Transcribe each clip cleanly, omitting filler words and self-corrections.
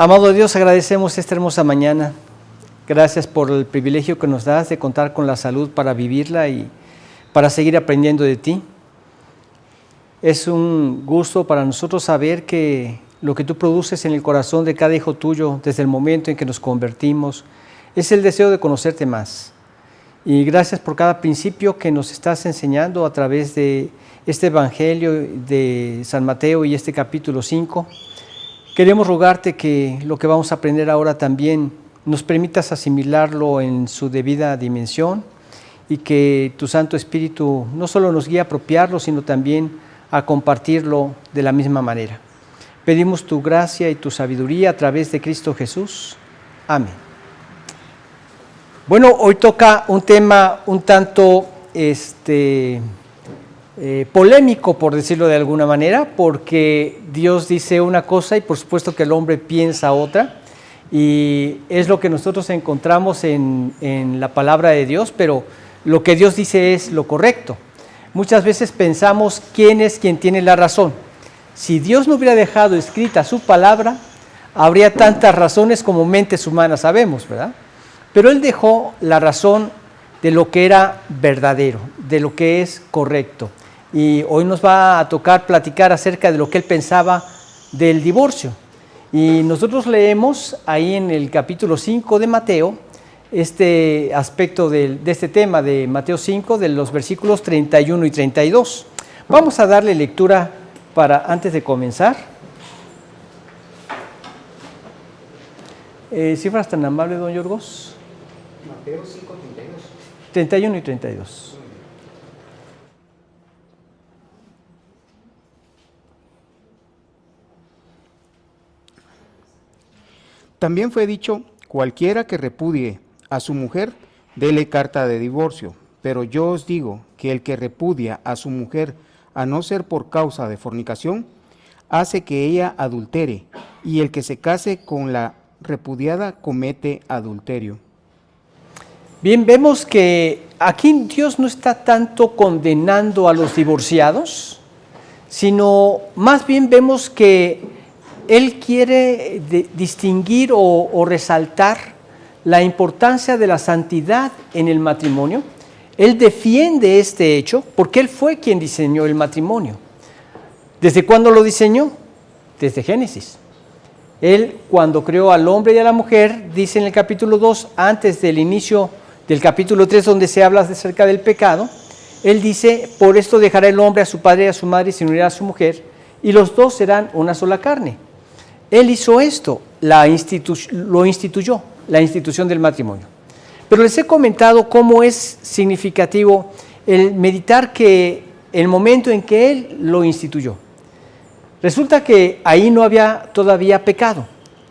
Amado Dios, agradecemos esta hermosa mañana. Gracias por el privilegio que nos das de contar con la salud para vivirla y para seguir aprendiendo de ti. Es un gusto para nosotros saber que lo que tú produces en el corazón de cada hijo tuyo desde el momento en que nos convertimos es el deseo de conocerte más. Y gracias por cada principio que nos estás enseñando a través de este Evangelio de San Mateo y este capítulo 5. Queremos rogarte que lo que vamos a aprender ahora también nos permitas asimilarlo en su debida dimensión y que tu Santo Espíritu no solo nos guíe a apropiarlo, sino también a compartirlo de la misma manera. Pedimos tu gracia y tu sabiduría a través de Cristo Jesús. Amén. Bueno, hoy toca un tema un tanto polémico, por decirlo de alguna manera, porque Dios dice una cosa y por supuesto que el hombre piensa otra, y es lo que nosotros encontramos en la palabra de Dios, pero lo que Dios dice es lo correcto. Muchas veces pensamos quién es quien tiene la razón. Si Dios no hubiera dejado escrita su palabra, habría tantas razones como mentes humanas sabemos, ¿verdad? Pero Él dejó la razón de lo que era verdadero, de lo que es correcto. Y hoy nos va a tocar platicar acerca de lo que Él pensaba del divorcio. Y nosotros leemos ahí en el capítulo 5 de Mateo, este aspecto de este tema de Mateo 5, de los versículos 31 y 32. Vamos a darle lectura antes de comenzar. Si fueras tan amable, don Yorgos. Mateo 5, 32. 31 y 32. También fue dicho, cualquiera que repudie a su mujer, dele carta de divorcio. Pero yo os digo que el que repudia a su mujer, a no ser por causa de fornicación, hace que ella adultere, y el que se case con la repudiada comete adulterio. Bien, vemos que aquí Dios no está tanto condenando a los divorciados, sino más bien vemos que Él quiere distinguir o resaltar la importancia de la santidad en el matrimonio. Él defiende este hecho porque Él fue quien diseñó el matrimonio. ¿Desde cuándo lo diseñó? Desde Génesis. Él, cuando creó al hombre y a la mujer, dice en el capítulo 2, antes del inicio del capítulo 3, donde se habla acerca del pecado, Él dice, por esto dejará el hombre a su padre y a su madre y se unirá a su mujer, y los dos serán una sola carne. Él hizo esto, lo instituyó, la institución del matrimonio. Pero les he comentado cómo es significativo el meditar que el momento en que Él lo instituyó. Resulta que ahí no había todavía pecado.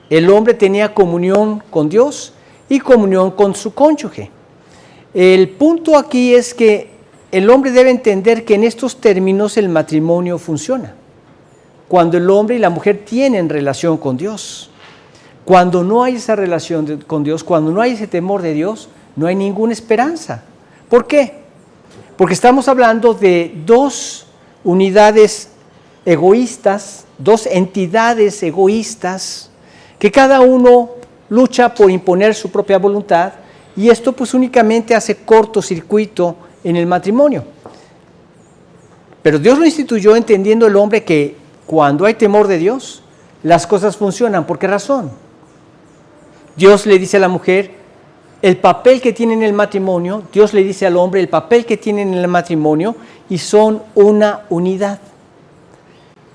El hombre tenía comunión con Dios y comunión con su cónyuge. El punto aquí es que el hombre debe entender que en estos términos el matrimonio funciona. Cuando el hombre y la mujer tienen relación con Dios. Cuando no hay esa relación con Dios, cuando no hay ese temor de Dios, no hay ninguna esperanza. ¿Por qué? Porque estamos hablando de dos unidades egoístas, dos entidades egoístas, que cada uno lucha por imponer su propia voluntad, y esto pues únicamente hace cortocircuito en el matrimonio. Pero Dios lo instituyó entendiendo el hombre que cuando hay temor de Dios, las cosas funcionan. ¿Por qué razón? Dios le dice a la mujer el papel que tiene en el matrimonio, Dios le dice al hombre el papel que tienen en el matrimonio, y son una unidad.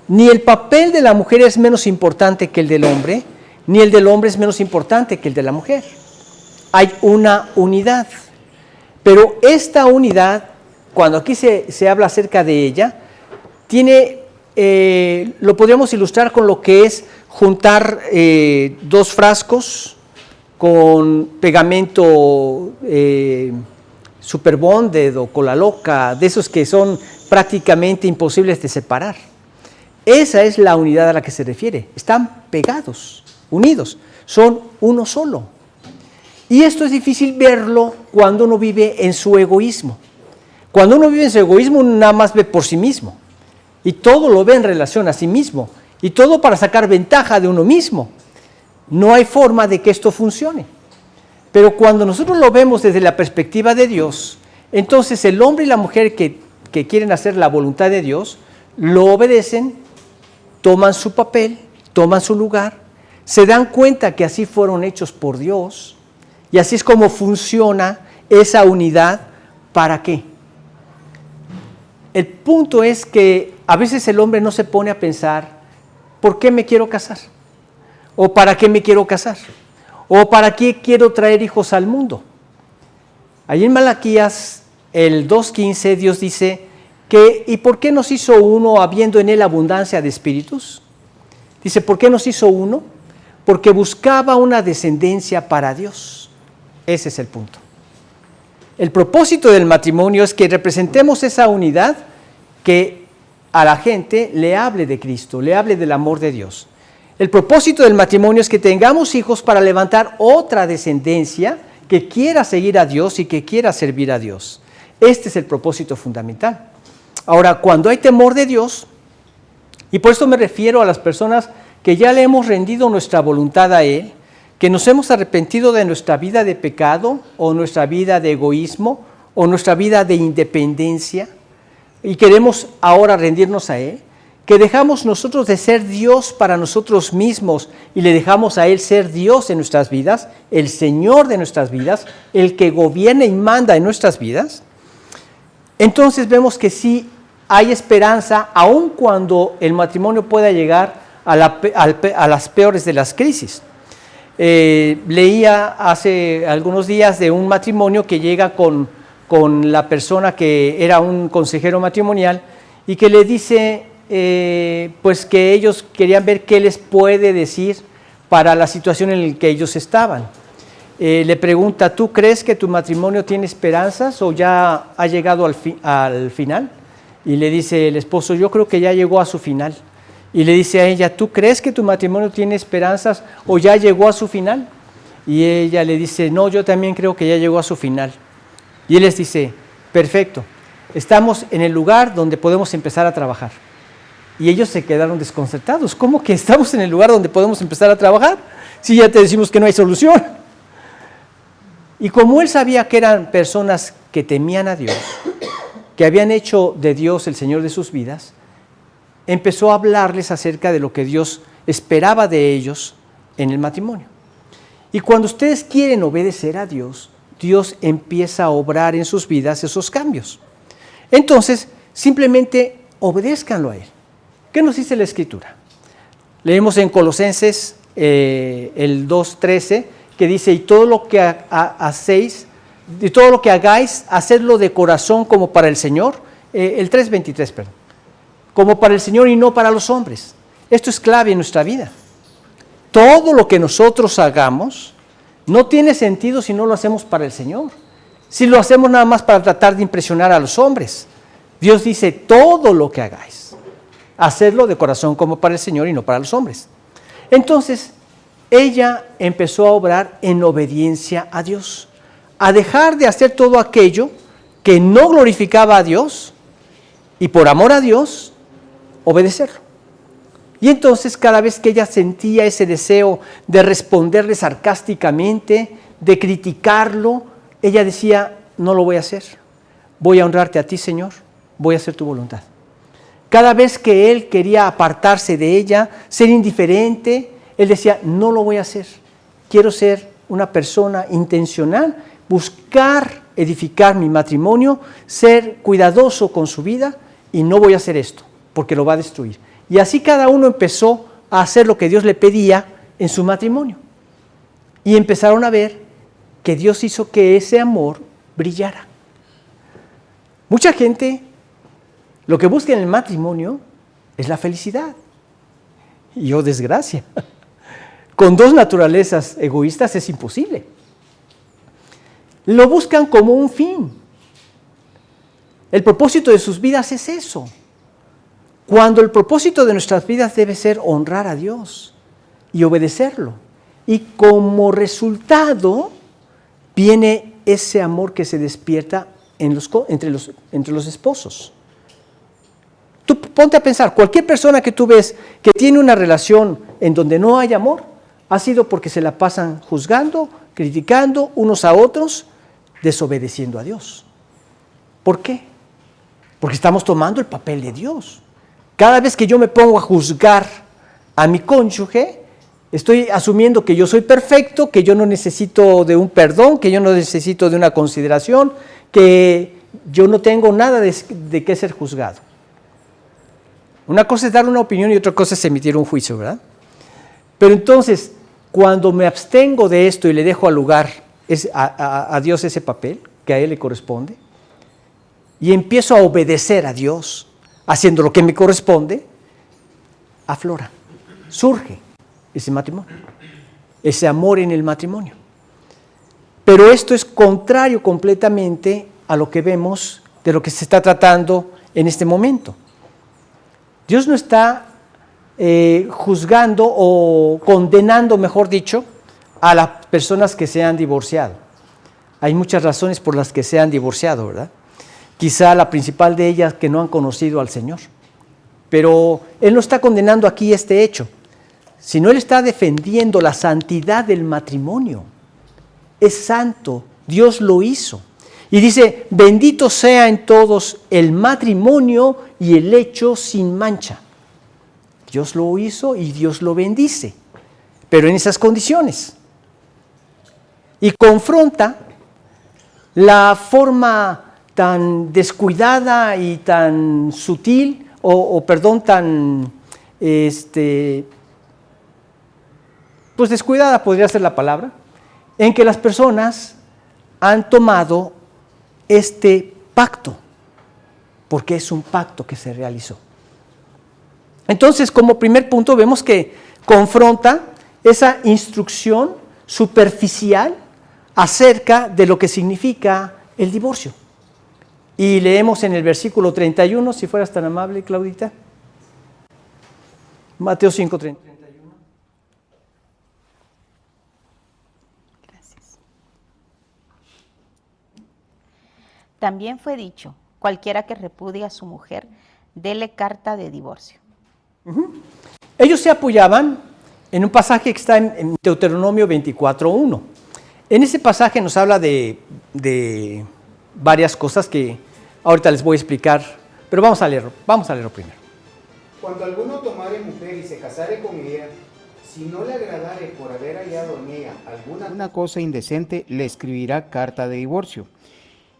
Ni el papel de la mujer es menos importante que el del hombre, ni el del hombre es menos importante que el de la mujer. Hay una unidad. Pero esta unidad, cuando aquí se habla acerca de ella, lo podríamos ilustrar con lo que es juntar dos frascos con pegamento super bonded o cola loca, de esos que son prácticamente imposibles de separar. Esa es la unidad a la que se refiere. Están pegados, unidos, son uno solo. Y esto es difícil verlo cuando uno vive en su egoísmo. Cuando uno vive en su egoísmo, uno nada más ve por sí mismo. Y todo lo ve en relación a sí mismo. Y todo para sacar ventaja de uno mismo. No hay forma de que esto funcione. Pero cuando nosotros lo vemos desde la perspectiva de Dios, entonces el hombre y la mujer que quieren hacer la voluntad de Dios, lo obedecen, toman su papel, toman su lugar, se dan cuenta que así fueron hechos por Dios, y así es como funciona esa unidad. ¿Para qué? El punto es que a veces el hombre no se pone a pensar, ¿por qué me quiero casar? ¿O para qué me quiero casar? ¿O para qué quiero traer hijos al mundo? Allí en Malaquías, el 2:15, Dios dice que, ¿y por qué nos hizo uno habiendo en él abundancia de espíritus? Dice, ¿por qué nos hizo uno? Porque buscaba una descendencia para Dios. Ese es el punto. El propósito del matrimonio es que representemos esa unidad, que a la gente le hable de Cristo, le hable del amor de Dios. El propósito del matrimonio es que tengamos hijos para levantar otra descendencia que quiera seguir a Dios y que quiera servir a Dios. Este es el propósito fundamental. Ahora, cuando hay temor de Dios, y por esto me refiero a las personas que ya le hemos rendido nuestra voluntad a Él, que nos hemos arrepentido de nuestra vida de pecado o nuestra vida de egoísmo o nuestra vida de independencia y queremos ahora rendirnos a Él, que dejamos nosotros de ser Dios para nosotros mismos y le dejamos a Él ser Dios en nuestras vidas, el Señor de nuestras vidas, el que gobierna y manda en nuestras vidas. Entonces vemos que sí hay esperanza, aun cuando el matrimonio pueda llegar a las peores de las crisis. Leía hace algunos días de un matrimonio que llega con la persona que era un consejero matrimonial y que le dice pues que ellos querían ver qué les puede decir para la situación en la que ellos estaban. Le pregunta, ¿tú crees que tu matrimonio tiene esperanzas o ya ha llegado al final? Y le dice el esposo, yo creo que ya llegó a su final. Y le dice a ella, ¿tú crees que tu matrimonio tiene esperanzas o ya llegó a su final? Y ella le dice, no, yo también creo que ya llegó a su final. Y él les dice, perfecto, estamos en el lugar donde podemos empezar a trabajar. Y ellos se quedaron desconcertados. ¿Cómo que estamos en el lugar donde podemos empezar a trabajar? Si ya te decimos que no hay solución. Y como él sabía que eran personas que temían a Dios, que habían hecho de Dios el Señor de sus vidas, empezó a hablarles acerca de lo que Dios esperaba de ellos en el matrimonio. Y cuando ustedes quieren obedecer a Dios, Dios empieza a obrar en sus vidas esos cambios. Entonces, simplemente obedézcanlo a Él. ¿Qué nos dice la Escritura? Leemos en Colosenses el 2:13, que dice, y todo lo que hacéis, y todo lo que hagáis, hacedlo de corazón como para el Señor, el 3:23, perdón, como para el Señor y no para los hombres. Esto es clave en nuestra vida. Todo lo que nosotros hagamos no tiene sentido si no lo hacemos para el Señor. Si lo hacemos nada más para tratar de impresionar a los hombres. Dios dice, todo lo que hagáis, hacedlo de corazón como para el Señor y no para los hombres. Entonces, ella empezó a obrar en obediencia a Dios, a dejar de hacer todo aquello que no glorificaba a Dios y por amor a Dios, obedecerlo. Y entonces cada vez que ella sentía ese deseo de responderle sarcásticamente, de criticarlo, ella decía, no lo voy a hacer, voy a honrarte a ti, Señor, voy a hacer tu voluntad. Cada vez que él quería apartarse de ella, ser indiferente, él decía, no lo voy a hacer, quiero ser una persona intencional, buscar edificar mi matrimonio, ser cuidadoso con su vida y no voy a hacer esto, porque lo va a destruir. Y así cada uno empezó a hacer lo que Dios le pedía en su matrimonio. Y empezaron a ver que Dios hizo que ese amor brillara. Mucha gente lo que busca en el matrimonio es la felicidad. Y oh, desgracia. Con dos naturalezas egoístas es imposible. Lo buscan como un fin. El propósito de sus vidas es eso. Cuando el propósito de nuestras vidas debe ser honrar a Dios y obedecerlo. Y como resultado viene ese amor que se despierta entre los esposos. Tú ponte a pensar, cualquier persona que tú ves que tiene una relación en donde no hay amor, ha sido porque se la pasan juzgando, criticando unos a otros, desobedeciendo a Dios. ¿Por qué? Porque estamos tomando el papel de Dios. Cada vez que yo me pongo a juzgar a mi cónyuge, estoy asumiendo que yo soy perfecto, que yo no necesito de un perdón, que yo no necesito de una consideración, que yo no tengo nada de qué ser juzgado. Una cosa es dar una opinión y otra cosa es emitir un juicio, ¿verdad? Pero entonces, cuando me abstengo de esto y le dejo al lugar a Dios ese papel, que a Él le corresponde, y empiezo a obedecer a Dios, haciendo lo que me corresponde, aflora, surge ese matrimonio, ese amor en el matrimonio. Pero esto es contrario completamente a lo que vemos de lo que se está tratando en este momento. Dios no está juzgando o condenando, mejor dicho, a las personas que se han divorciado. Hay muchas razones por las que se han divorciado, ¿verdad? Quizá la principal de ellas que no han conocido al Señor. Pero Él no está condenando aquí este hecho, sino Él está defendiendo la santidad del matrimonio. Es santo, Dios lo hizo. Y dice, bendito sea en todos el matrimonio y el hecho sin mancha. Dios lo hizo y Dios lo bendice, pero en esas condiciones. Y confronta la forma tan descuidada y tan sutil, tan pues descuidada podría ser la palabra, en que las personas han tomado este pacto, porque es un pacto que se realizó. Entonces, como primer punto, vemos que confronta esa instrucción superficial acerca de lo que significa el divorcio. Y leemos en el versículo 31, si fueras tan amable, Claudita. Mateo 5:31. Gracias. También fue dicho, cualquiera que repudie a su mujer, dele carta de divorcio. Ellos se apoyaban en un pasaje que está en Deuteronomio 24:1. En ese pasaje nos habla de varias cosas que ahorita les voy a explicar, pero vamos a leerlo primero. Cuando alguno tomare mujer y se casare con ella, si no le agradare por haber hallado en ella alguna cosa indecente, le escribirá carta de divorcio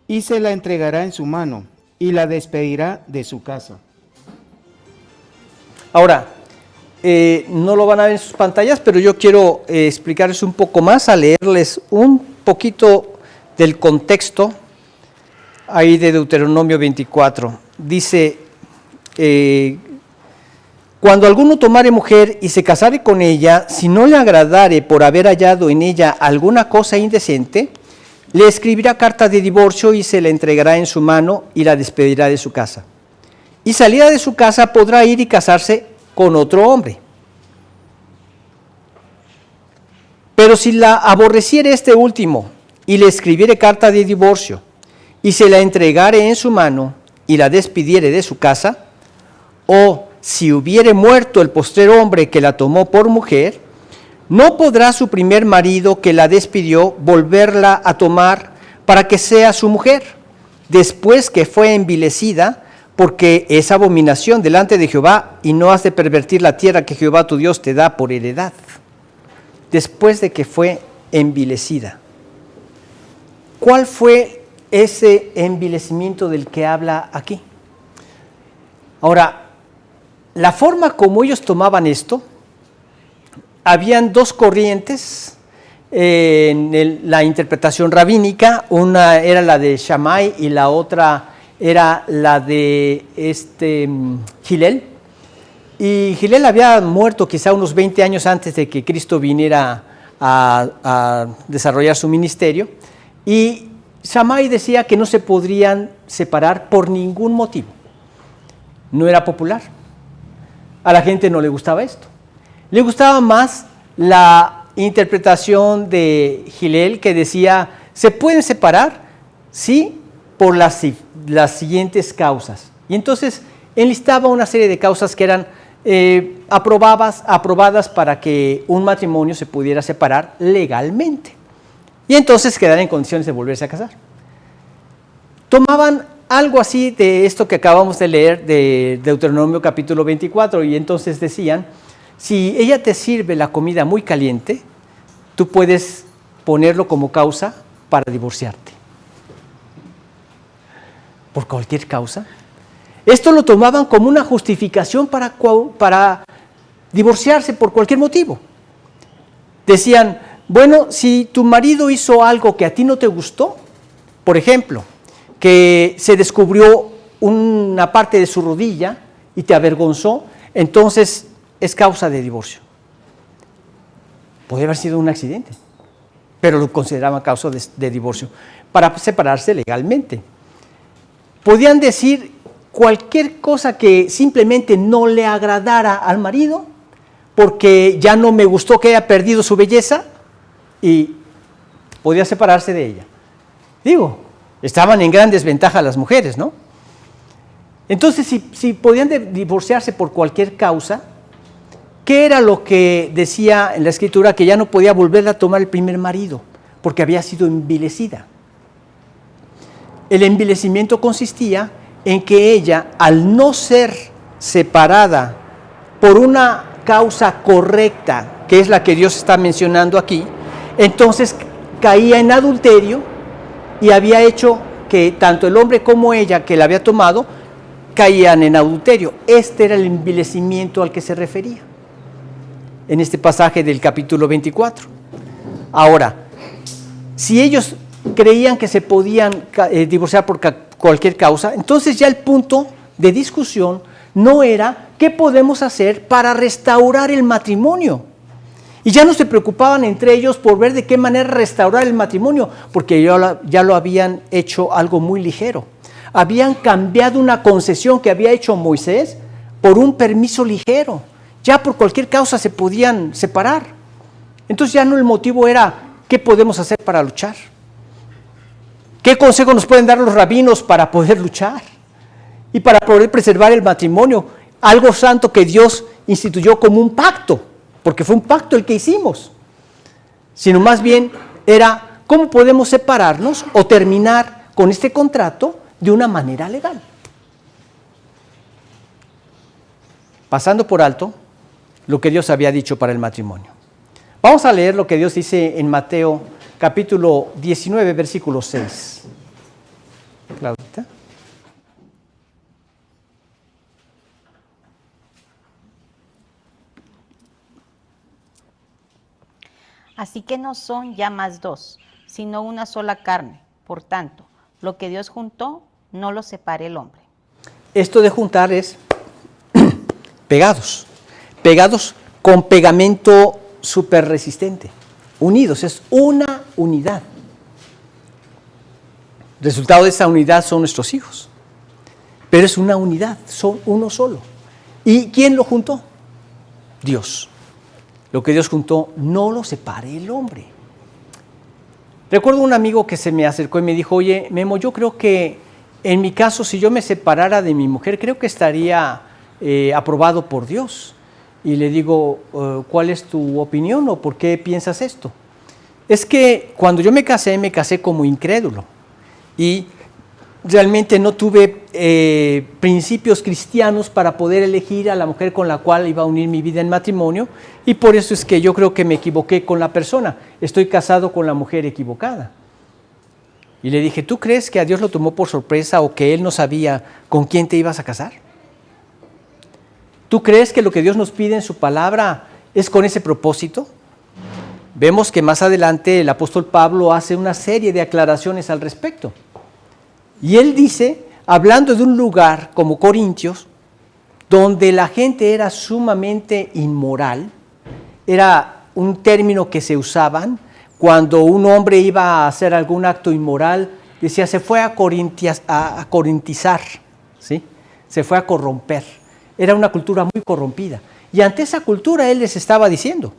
y se la entregará en su mano y la despedirá de su casa. Ahora, no lo van a ver en sus pantallas, pero yo quiero explicarles un poco más, a leerles un poquito del contexto ahí de Deuteronomio 24. Dice, cuando alguno tomare mujer y se casare con ella, si no le agradare por haber hallado en ella alguna cosa indecente, le escribirá carta de divorcio y se la entregará en su mano y la despedirá de su casa. Y salida de su casa podrá ir y casarse con otro hombre. Pero si la aborreciere este último y le escribiere carta de divorcio y se la entregare en su mano y la despidiere de su casa, o si hubiere muerto el postrer hombre que la tomó por mujer, no podrá su primer marido que la despidió volverla a tomar para que sea su mujer, después que fue envilecida, porque es abominación delante de Jehová, y no has de pervertir la tierra que Jehová tu Dios te da por heredad. Después de que fue envilecida. ¿Cuál fue ese envilecimiento del que habla aquí? Ahora, la forma como ellos tomaban esto, habían dos corrientes en la interpretación rabínica. Una era la de Shammai y la otra era la de Hillel. Y Hillel había muerto quizá unos 20 años antes de que Cristo viniera a desarrollar su ministerio. Y Shammai decía que no se podrían separar por ningún motivo. No era popular. A la gente no le gustaba esto. Le gustaba más la interpretación de Hillel, que decía, se pueden separar, sí, por las siguientes causas. Y entonces enlistaba una serie de causas que eran aprobadas para que un matrimonio se pudiera separar legalmente y entonces quedar en condiciones de volverse a casar. Tomaban algo así de esto que acabamos de leer de Deuteronomio capítulo 24 y entonces decían, si ella te sirve la comida muy caliente, tú puedes ponerlo como causa para divorciarte. Por cualquier causa. Esto lo tomaban como una justificación para divorciarse por cualquier motivo. Decían, bueno, si tu marido hizo algo que a ti no te gustó, por ejemplo, que se descubrió una parte de su rodilla y te avergonzó, entonces es causa de divorcio. Podría haber sido un accidente, pero lo consideraban causa de divorcio para separarse legalmente. Podían decir cualquier cosa que simplemente no le agradara al marido, porque ya no me gustó que haya perdido su belleza y podía separarse de ella. Digo, estaban en gran desventaja las mujeres, ¿no? Entonces, si podían divorciarse por cualquier causa, ¿qué era lo que decía en la Escritura? Que ya no podía volver a tomar el primer marido, porque había sido envilecida. El envilecimiento consistía en que ella, al no ser separada por una causa correcta, que es la que Dios está mencionando aquí, entonces caía en adulterio y había hecho que tanto el hombre como ella que la había tomado caían en adulterio. Este era el envilecimiento al que se refería en este pasaje del capítulo 24. Ahora, si ellos creían que se podían divorciar por cualquier causa, entonces ya el punto de discusión no era qué podemos hacer para restaurar el matrimonio. Y ya no se preocupaban entre ellos por ver de qué manera restaurar el matrimonio, porque ya lo habían hecho algo muy ligero. Habían cambiado una concesión que había hecho Moisés por un permiso ligero. Ya por cualquier causa se podían separar. Entonces ya no el motivo era qué podemos hacer para luchar. ¿Qué consejo nos pueden dar los rabinos para poder luchar y para poder preservar el matrimonio? Algo santo que Dios instituyó como un pacto, porque fue un pacto el que hicimos. Sino más bien era cómo podemos separarnos o terminar con este contrato de una manera legal. Pasando por alto lo que Dios había dicho para el matrimonio. Vamos a leer lo que Dios dice en Mateo capítulo 19, versículo 6. Claudita. Así que no son ya más dos, sino una sola carne. Por tanto, lo que Dios juntó, no lo separe el hombre. Esto de juntar es pegados con pegamento súper resistente, unidos, es una unidad. El resultado de esa unidad son nuestros hijos, pero es una unidad, son uno solo. ¿Y quién lo juntó? Dios. Lo que Dios juntó, no lo separe el hombre. Recuerdo un amigo que se me acercó y me dijo, oye, Memo, yo creo que en mi caso, si yo me separara de mi mujer, creo que estaría aprobado por Dios. Y le digo, ¿cuál es tu opinión o por qué piensas esto? Es que cuando yo me casé como incrédulo y realmente no tuve principios cristianos para poder elegir a la mujer con la cual iba a unir mi vida en matrimonio, y por eso es que yo creo que me equivoqué con la persona. Estoy casado con la mujer equivocada. Y le dije, ¿tú crees que a Dios lo tomó por sorpresa o que Él no sabía con quién te ibas a casar? ¿Tú crees que lo que Dios nos pide en su palabra es con ese propósito? Vemos que más adelante el apóstol Pablo hace una serie de aclaraciones al respecto. Y él dice, hablando de un lugar como Corintios, donde la gente era sumamente inmoral, era un término que se usaban cuando un hombre iba a hacer algún acto inmoral, decía, se fue a corintizar, ¿sí? Se fue a corromper. Era una cultura muy corrompida. Y ante esa cultura él les estaba diciendo,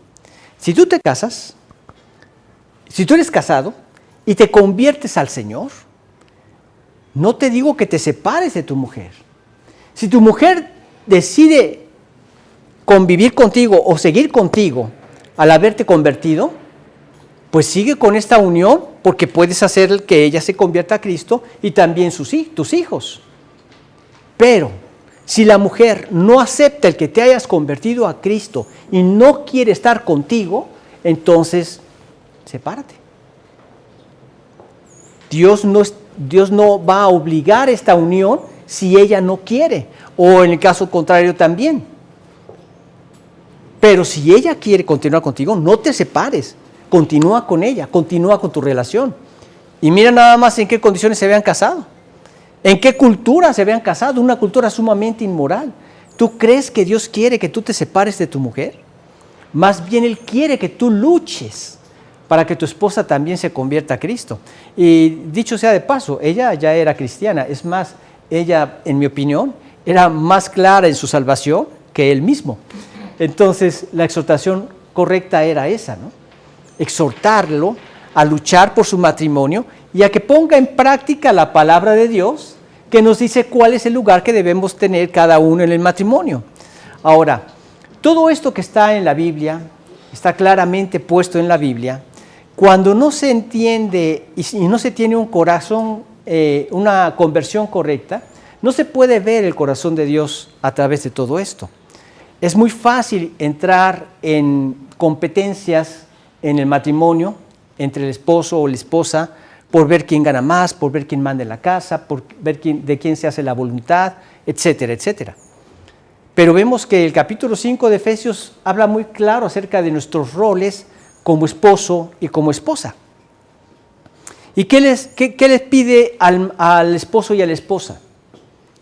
si tú te casas, si tú eres casado y te conviertes al Señor, no te digo que te separes de tu mujer. Si tu mujer decide convivir contigo o seguir contigo al haberte convertido, pues sigue con esta unión porque puedes hacer que ella se convierta a Cristo y también tus hijos. Pero si la mujer no acepta el que te hayas convertido a Cristo y no quiere estar contigo, entonces sepárate. Dios no va a obligar esta unión si ella no quiere, o en el caso contrario también. Pero si ella quiere continuar contigo, no te separes, continúa con ella, continúa con tu relación. Y mira nada más en qué condiciones se habían casado, en qué cultura se habían casado, una cultura sumamente inmoral. ¿Tú crees que Dios quiere que tú te separes de tu mujer? Más bien Él quiere que tú luches para que tu esposa también se convierta a Cristo. Y dicho sea de paso, ella ya era cristiana. Es más, ella, en mi opinión, era más clara en su salvación que él mismo. Entonces, la exhortación correcta era esa, ¿no? Exhortarlo a luchar por su matrimonio y a que ponga en práctica la palabra de Dios, que nos dice cuál es el lugar que debemos tener cada uno en el matrimonio. Ahora, todo esto que está en la Biblia, está claramente puesto en la Biblia. Cuando no se entiende y no se tiene un corazón, una conversión correcta, no se puede ver el corazón de Dios a través de todo esto. Es muy fácil entrar en competencias en el matrimonio entre el esposo o la esposa por ver quién gana más, por ver quién manda en la casa, por ver de quién se hace la voluntad, etcétera, etcétera. Pero vemos que el capítulo 5 de Efesios habla muy claro acerca de nuestros roles como esposo y como esposa. ¿Y qué les pide al esposo y a la esposa?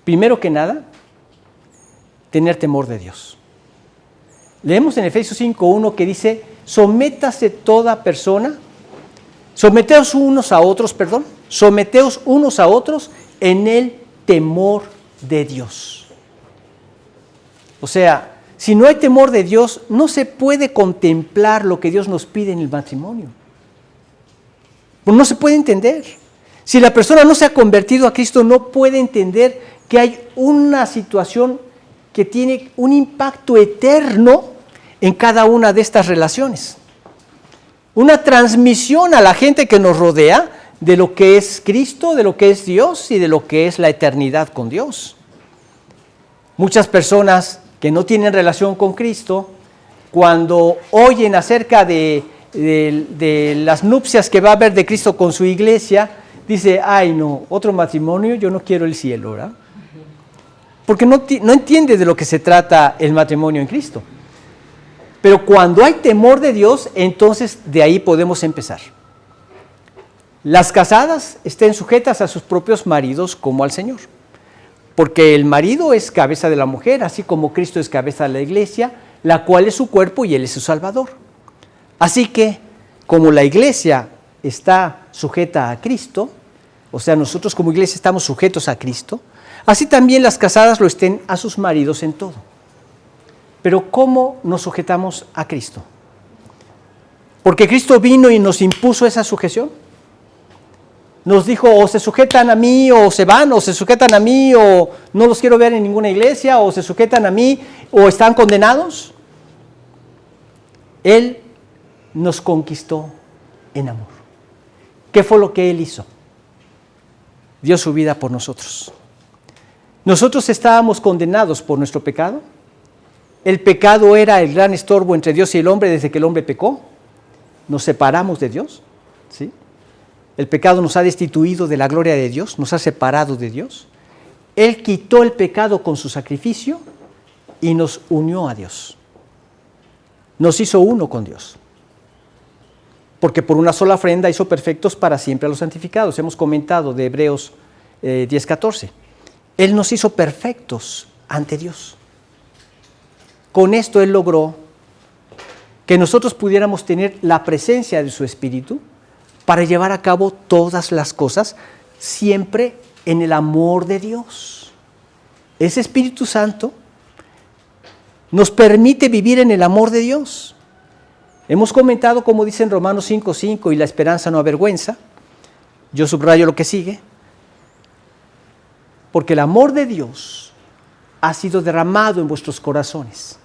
Primero que nada, tener temor de Dios. Leemos en Efesios 5:1 que dice, sométase toda persona, someteos unos a otros en el temor de Dios. O sea, si no hay temor de Dios, no se puede contemplar lo que Dios nos pide en el matrimonio. No se puede entender. Si la persona no se ha convertido a Cristo, no puede entender que hay una situación que tiene un impacto eterno en cada una de estas relaciones. Una transmisión a la gente que nos rodea de lo que es Cristo, de lo que es Dios y de lo que es la eternidad con Dios. Muchas personas que no tienen relación con Cristo, cuando oyen acerca de las nupcias que va a haber de Cristo con su iglesia, dice, ay no, otro matrimonio, yo no quiero el cielo, ¿verdad? Porque no entiende de lo que se trata el matrimonio en Cristo. Pero cuando hay temor de Dios, entonces de ahí podemos empezar. Las casadas estén sujetas a sus propios maridos como al Señor. Porque el marido es cabeza de la mujer, así como Cristo es cabeza de la iglesia, la cual es su cuerpo y Él es su Salvador. Así que, como la iglesia está sujeta a Cristo, o sea, nosotros como iglesia estamos sujetos a Cristo, así también las casadas lo estén a sus maridos en todo. Pero ¿cómo nos sujetamos a Cristo? Porque Cristo vino y nos impuso esa sujeción. Nos dijo, o se sujetan a mí, o se van, o se sujetan a mí, o no los quiero ver en ninguna iglesia, o se sujetan a mí, o están condenados. Él nos conquistó en amor. ¿Qué fue lo que Él hizo? Dio su vida por nosotros. Nosotros estábamos condenados por nuestro pecado. El pecado era el gran estorbo entre Dios y el hombre desde que el hombre pecó. Nos separamos de Dios, ¿sí? El pecado nos ha destituido de la gloria de Dios, nos ha separado de Dios. Él quitó el pecado con su sacrificio y nos unió a Dios. Nos hizo uno con Dios. Porque por una sola ofrenda hizo perfectos para siempre a los santificados. Hemos comentado de Hebreos 10:14. Él nos hizo perfectos ante Dios. Con esto Él logró que nosotros pudiéramos tener la presencia de su Espíritu para llevar a cabo todas las cosas siempre en el amor de Dios. Ese Espíritu Santo nos permite vivir en el amor de Dios. Hemos comentado, como dice en Romanos 5:5, y la esperanza no avergüenza. Yo subrayo lo que sigue. Porque el amor de Dios ha sido derramado en vuestros corazones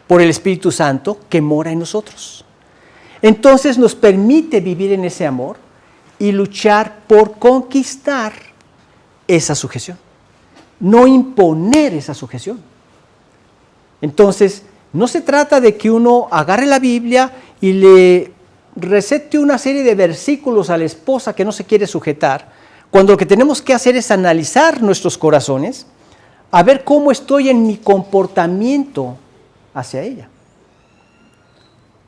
por el Espíritu Santo que mora en nosotros. Entonces nos permite vivir en ese amor y luchar por conquistar esa sujeción, no imponer esa sujeción. Entonces, no se trata de que uno agarre la Biblia y le recete una serie de versículos a la esposa que no se quiere sujetar, cuando lo que tenemos que hacer es analizar nuestros corazones, a ver cómo estoy en mi comportamiento hacia ella.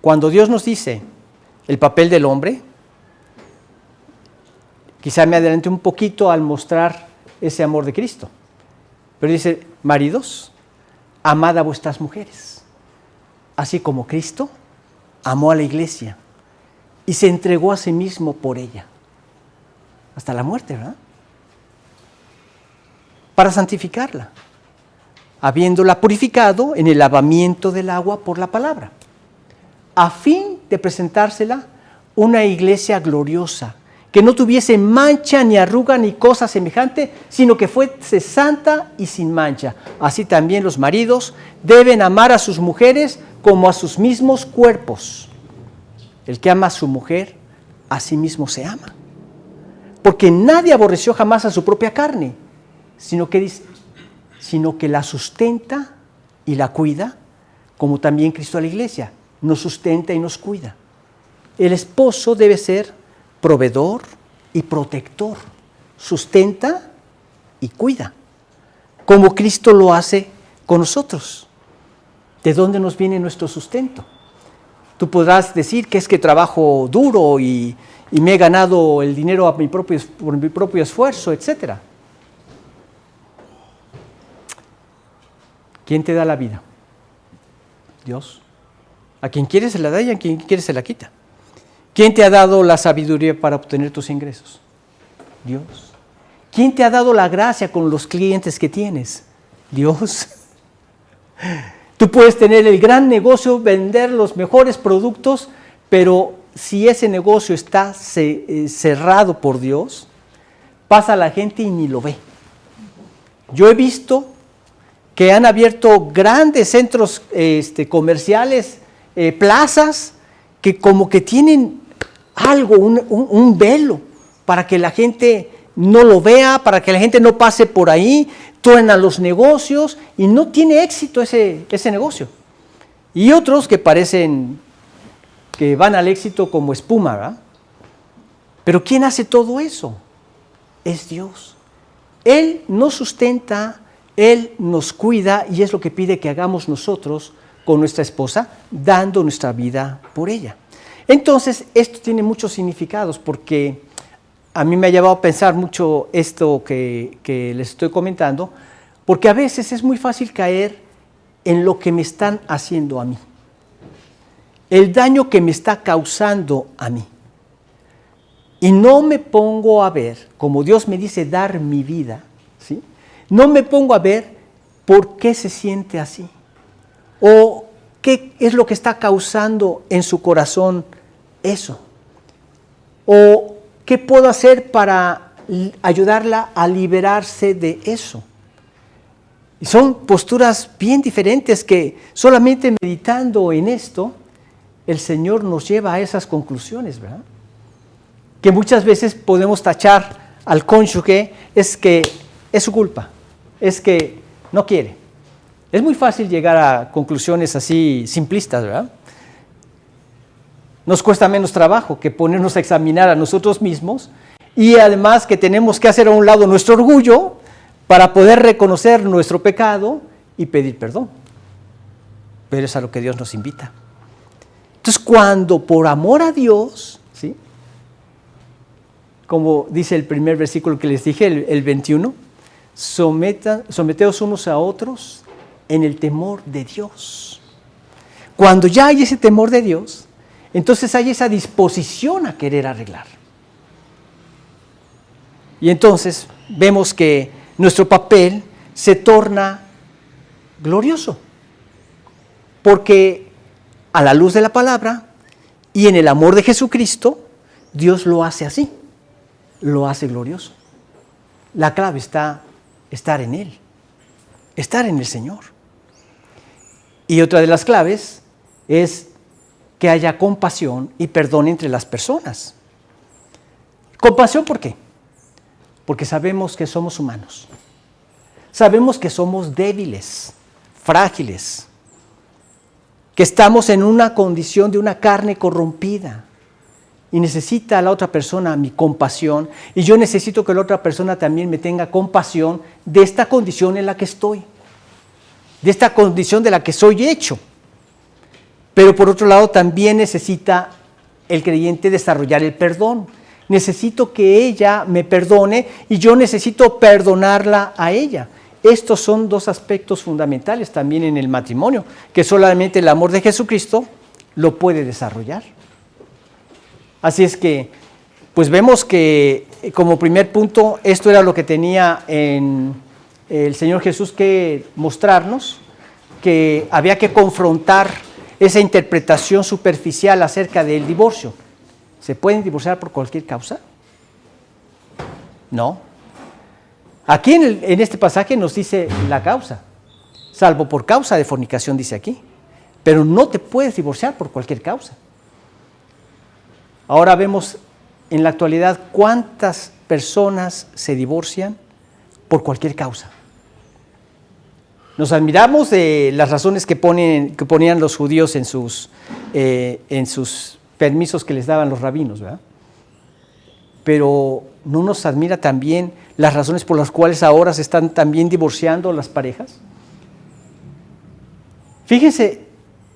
Cuando Dios nos dice el papel del hombre, quizá me adelante un poquito al mostrar ese amor de Cristo, pero dice, maridos, amad a vuestras mujeres, así como Cristo amó a la iglesia y se entregó a sí mismo por ella, hasta la muerte, ¿verdad? Para santificarla, habiéndola purificado en el lavamiento del agua por la palabra, a fin de presentársela una iglesia gloriosa, que no tuviese mancha ni arruga ni cosa semejante, sino que fuese santa y sin mancha. Así también los maridos deben amar a sus mujeres como a sus mismos cuerpos. El que ama a su mujer, a sí mismo se ama. Porque nadie aborreció jamás a su propia carne, sino que la sustenta y la cuida, como también Cristo a la iglesia, nos sustenta y nos cuida. El esposo debe ser proveedor y protector, sustenta y cuida, como Cristo lo hace con nosotros. ¿De dónde nos viene nuestro sustento? Tú podrás decir que es que trabajo duro y me he ganado el dinero por mi propio esfuerzo, etc. ¿Quién te da la vida? Dios. A quien quiere se la da y a quien quiere se la quita. ¿Quién te ha dado la sabiduría para obtener tus ingresos? Dios. ¿Quién te ha dado la gracia con los clientes que tienes? Dios. Tú puedes tener el gran negocio, vender los mejores productos, pero si ese negocio está cerrado por Dios, pasa la gente y ni lo ve. Yo he visto que han abierto grandes centros comerciales, plazas, que como que tienen algo, un velo, para que la gente no lo vea, para que la gente no pase por ahí, truenan los negocios y no tiene éxito ese negocio. Y otros que parecen que van al éxito como espuma, ¿verdad? Pero ¿quién hace todo eso? Es Dios. Él nos sustenta, Él nos cuida y es lo que pide que hagamos nosotros con nuestra esposa, dando nuestra vida por ella. Entonces, esto tiene muchos significados porque a mí me ha llevado a pensar mucho esto que les estoy comentando, porque a veces es muy fácil caer en lo que me están haciendo a mí, el daño que me está causando a mí. Y no me pongo a ver, como Dios me dice dar mi vida, ¿sí? No me pongo a ver por qué se siente así, o qué es lo que está causando en su corazón eso, o qué puedo hacer para ayudarla a liberarse de eso. Y son posturas bien diferentes que solamente meditando en esto, el Señor nos lleva a esas conclusiones, ¿verdad? Que muchas veces podemos tachar al cónyuge, es que es su culpa, es que no quiere. Es muy fácil llegar a conclusiones así simplistas, ¿verdad? Nos cuesta menos trabajo que ponernos a examinar a nosotros mismos y además que tenemos que hacer a un lado nuestro orgullo para poder reconocer nuestro pecado y pedir perdón. Pero es a lo que Dios nos invita. Entonces, cuando por amor a Dios, ¿sí? Como dice el primer versículo que les dije, el 21, someteos unos a otros en el temor de Dios. Cuando ya hay ese temor de Dios, entonces hay esa disposición a querer arreglar. Y entonces vemos que nuestro papel se torna glorioso, porque a la luz de la palabra y en el amor de Jesucristo, Dios lo hace así, lo hace glorioso. La clave está estar en Él, estar en el Señor. Y otra de las claves es que haya compasión y perdón entre las personas. ¿Compasión por qué? Porque sabemos que somos humanos. Sabemos que somos débiles, frágiles, que estamos en una condición de una carne corrompida y necesita a la otra persona mi compasión y yo necesito que la otra persona también me tenga compasión de esta condición en la que estoy, de esta condición de la que soy hecho. Pero por otro lado también necesita el creyente desarrollar el perdón. Necesito que ella me perdone y yo necesito perdonarla a ella. Estos son dos aspectos fundamentales también en el matrimonio, que solamente el amor de Jesucristo lo puede desarrollar. Así es que, pues vemos que como primer punto, esto era lo que tenía en el Señor Jesús que mostrarnos, que había que confrontar esa interpretación superficial acerca del divorcio. ¿Se pueden divorciar por cualquier causa? No. Aquí en este pasaje nos dice la causa, salvo por causa de fornicación, dice aquí. Pero no te puedes divorciar por cualquier causa. Ahora vemos en la actualidad cuántas personas se divorcian por cualquier causa. Nos admiramos de las razones que ponían los judíos en sus permisos que les daban los rabinos, ¿verdad? Pero ¿no nos admira también las razones por las cuales ahora se están también divorciando las parejas? Fíjense,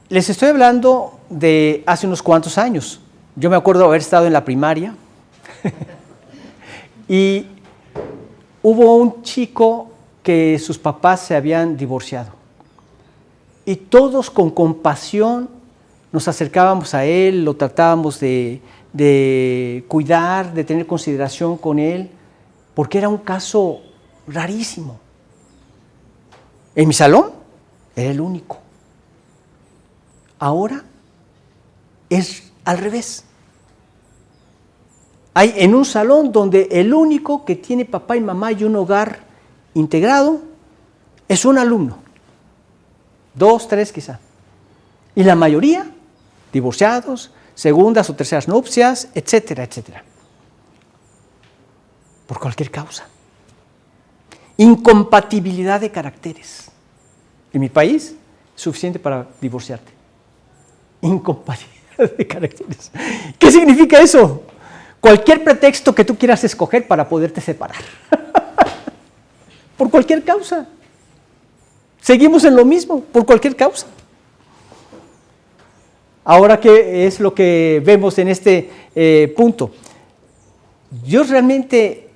les estoy hablando de hace unos cuantos años. Yo me acuerdo haber estado en la primaria y hubo un chico que sus papás se habían divorciado. Y todos con compasión nos acercábamos a él, lo tratábamos de cuidar, de tener consideración con él, porque era un caso rarísimo. En mi salón era el único. Ahora es al revés. Hay en un salón donde el único que tiene papá y mamá y un hogar integrado es un alumno, 2, 3 quizá, y la mayoría divorciados, segundas o terceras nupcias, etcétera, etcétera, por cualquier causa. Incompatibilidad de caracteres. En mi país, suficiente para divorciarte. Incompatibilidad de caracteres. ¿Qué significa eso? Cualquier pretexto que tú quieras escoger para poderte separar. Por cualquier causa. Seguimos en lo mismo, por cualquier causa. Ahora, ¿qué es lo que vemos en este punto? Dios realmente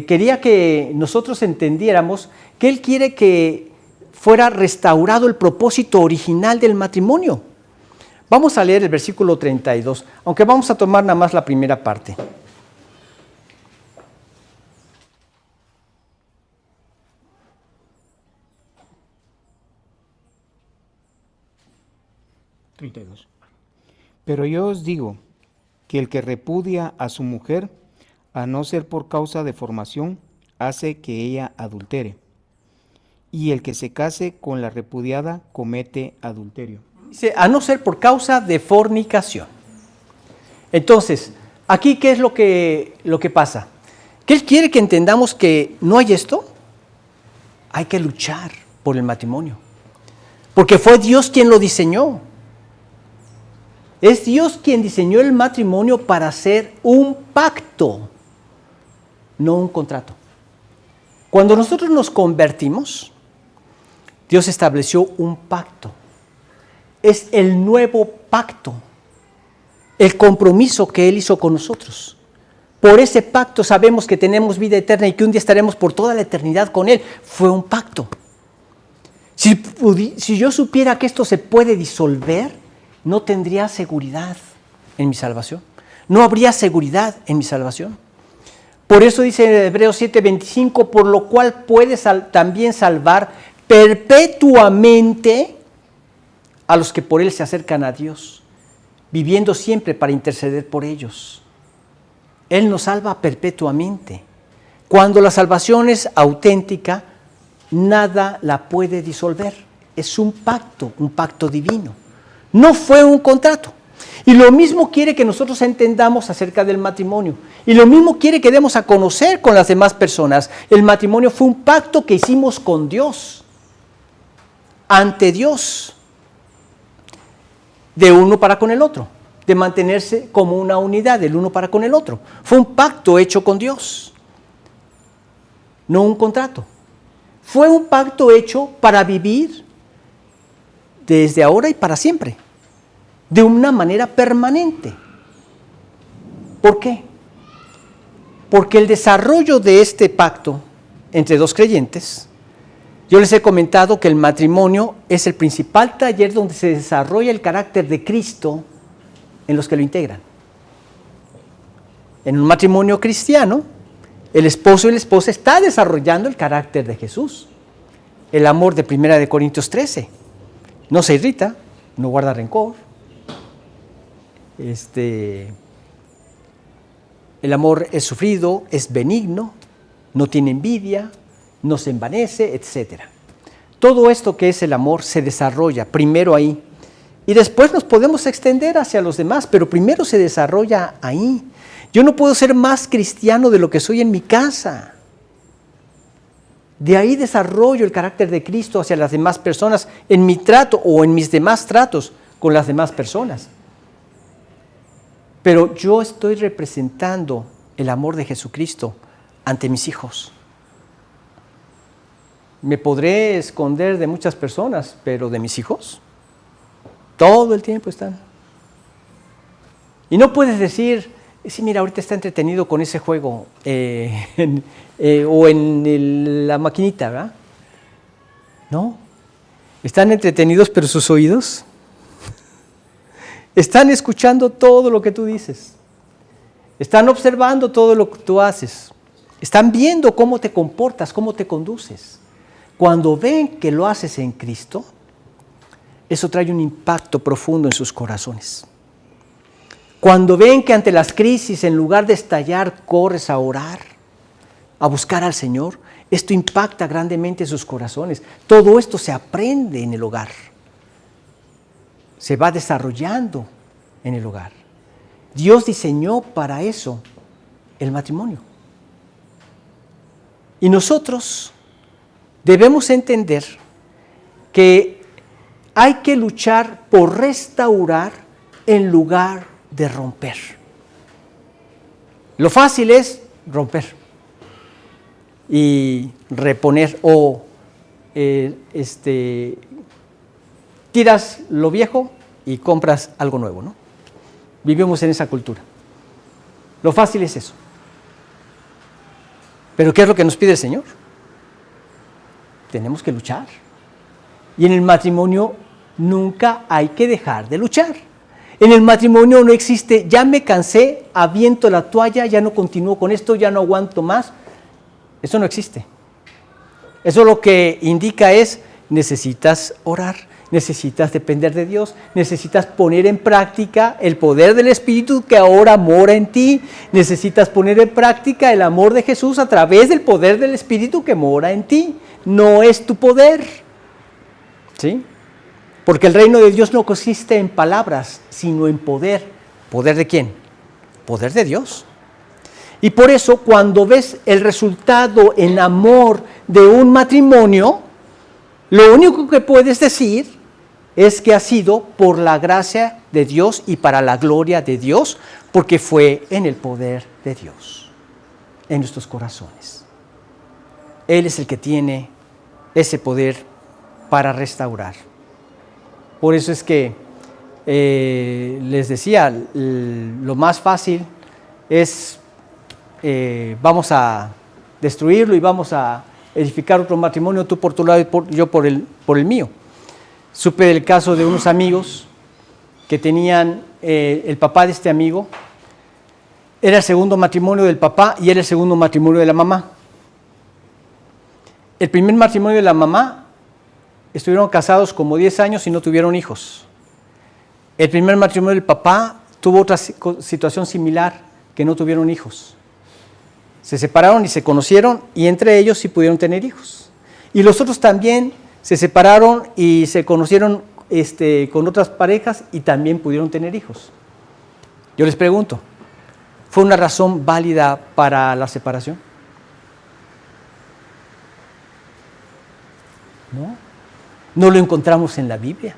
quería que nosotros entendiéramos que Él quiere que fuera restaurado el propósito original del matrimonio. Vamos a leer el versículo 32, aunque vamos a tomar nada más la primera parte. Pero yo os digo que el que repudia a su mujer, a no ser por causa de formación, hace que ella adultere. Y el que se case con la repudiada comete adulterio. Dice, a no ser por causa de fornicación. Entonces, aquí, ¿qué es lo que pasa? Que Él quiere que entendamos que no hay esto. Hay que luchar por el matrimonio. Porque fue Dios quien lo diseñó. Es Dios quien diseñó el matrimonio para hacer un pacto, no un contrato. Cuando nosotros nos convertimos, Dios estableció un pacto. Es el nuevo pacto, el compromiso que Él hizo con nosotros. Por ese pacto sabemos que tenemos vida eterna y que un día estaremos por toda la eternidad con Él. Fue un pacto. Si yo supiera que esto se puede disolver, no tendría seguridad en mi salvación. No habría seguridad en mi salvación. Por eso dice en Hebreos 7:25, por lo cual puede también salvar perpetuamente a los que por Él se acercan a Dios, viviendo siempre para interceder por ellos. Él nos salva perpetuamente. Cuando la salvación es auténtica, nada la puede disolver. es un pacto divino. No fue un contrato. Y lo mismo quiere que nosotros entendamos acerca del matrimonio. Y lo mismo quiere que demos a conocer con las demás personas. El matrimonio fue un pacto que hicimos con Dios, ante Dios, de uno para con el otro, de mantenerse como una unidad, del uno para con el otro. Fue un pacto hecho con Dios, no un contrato. Fue un pacto hecho para vivir desde ahora y para siempre, de una manera permanente. ¿Por qué? Porque el desarrollo de este pacto entre dos creyentes, yo les he comentado que el matrimonio es el principal taller donde se desarrolla el carácter de Cristo en los que lo integran. En un matrimonio cristiano, el esposo y la esposa están desarrollando el carácter de Jesús. El amor de 1 Corintios 13. No se irrita, no guarda rencor. El amor es sufrido, es benigno, no tiene envidia, no se envanece, etc. Todo esto que es el amor se desarrolla primero ahí. Y después nos podemos extender hacia los demás, pero primero se desarrolla ahí. Yo no puedo ser más cristiano de lo que soy en mi casa. De ahí desarrollo el carácter de Cristo hacia las demás personas en mi trato o en mis demás tratos con las demás personas. Pero yo estoy representando el amor de Jesucristo ante mis hijos. Me podré esconder de muchas personas, pero de mis hijos, todo el tiempo están. Y no puedes decir, sí, mira, ahorita está entretenido con ese juego, o en la maquinita, ¿verdad? No, están entretenidos, pero sus oídos están escuchando todo lo que tú dices, están observando todo lo que tú haces, están viendo cómo te comportas, cómo te conduces. Cuando ven que lo haces en Cristo, eso trae un impacto profundo en sus corazones. Cuando ven que ante las crisis, en lugar de estallar, corres a orar, a buscar al Señor, esto impacta grandemente sus corazones. Todo esto se aprende en el hogar. Se va desarrollando en el hogar. Dios diseñó para eso el matrimonio. Y nosotros debemos entender que hay que luchar por restaurar en lugar de romper. Lo fácil es romper y reponer o tiras lo viejo y compras algo nuevo, ¿no? Vivimos en esa cultura. Lo fácil es eso. Pero ¿qué es lo que nos pide el Señor? Tenemos que luchar. Y en el matrimonio nunca hay que dejar de luchar. En el matrimonio no existe, ya me cansé, aviento la toalla, ya no continúo con esto, ya no aguanto más. Eso no existe. Eso lo que indica es, necesitas orar, necesitas depender de Dios, necesitas poner en práctica el poder del Espíritu que ahora mora en ti, necesitas poner en práctica el amor de Jesús a través del poder del Espíritu que mora en ti. No es tu poder, ¿sí? Porque el reino de Dios no consiste en palabras, sino en poder. ¿Poder de quién? Poder de Dios. Y por eso cuando ves el resultado en amor de un matrimonio, lo único que puedes decir es que ha sido por la gracia de Dios y para la gloria de Dios, porque fue en el poder de Dios, en nuestros corazones. Él es el que tiene ese poder para restaurar. Por eso es que les decía, lo más fácil es, vamos a destruirlo y vamos a edificar otro matrimonio, tú por tu lado y yo por el mío. Supe del caso de unos amigos que tenían, el papá de este amigo era el segundo matrimonio del papá y era el segundo matrimonio de la mamá. El primer matrimonio de la mamá estuvieron casados como 10 años y no tuvieron hijos. El primer matrimonio del papá tuvo otra situación similar, que no tuvieron hijos. Se separaron y se conocieron y entre ellos sí pudieron tener hijos. Y los otros también se separaron y se conocieron con otras parejas y también pudieron tener hijos. Yo les pregunto, ¿fue una razón válida para la separación? No, no lo encontramos en la Biblia.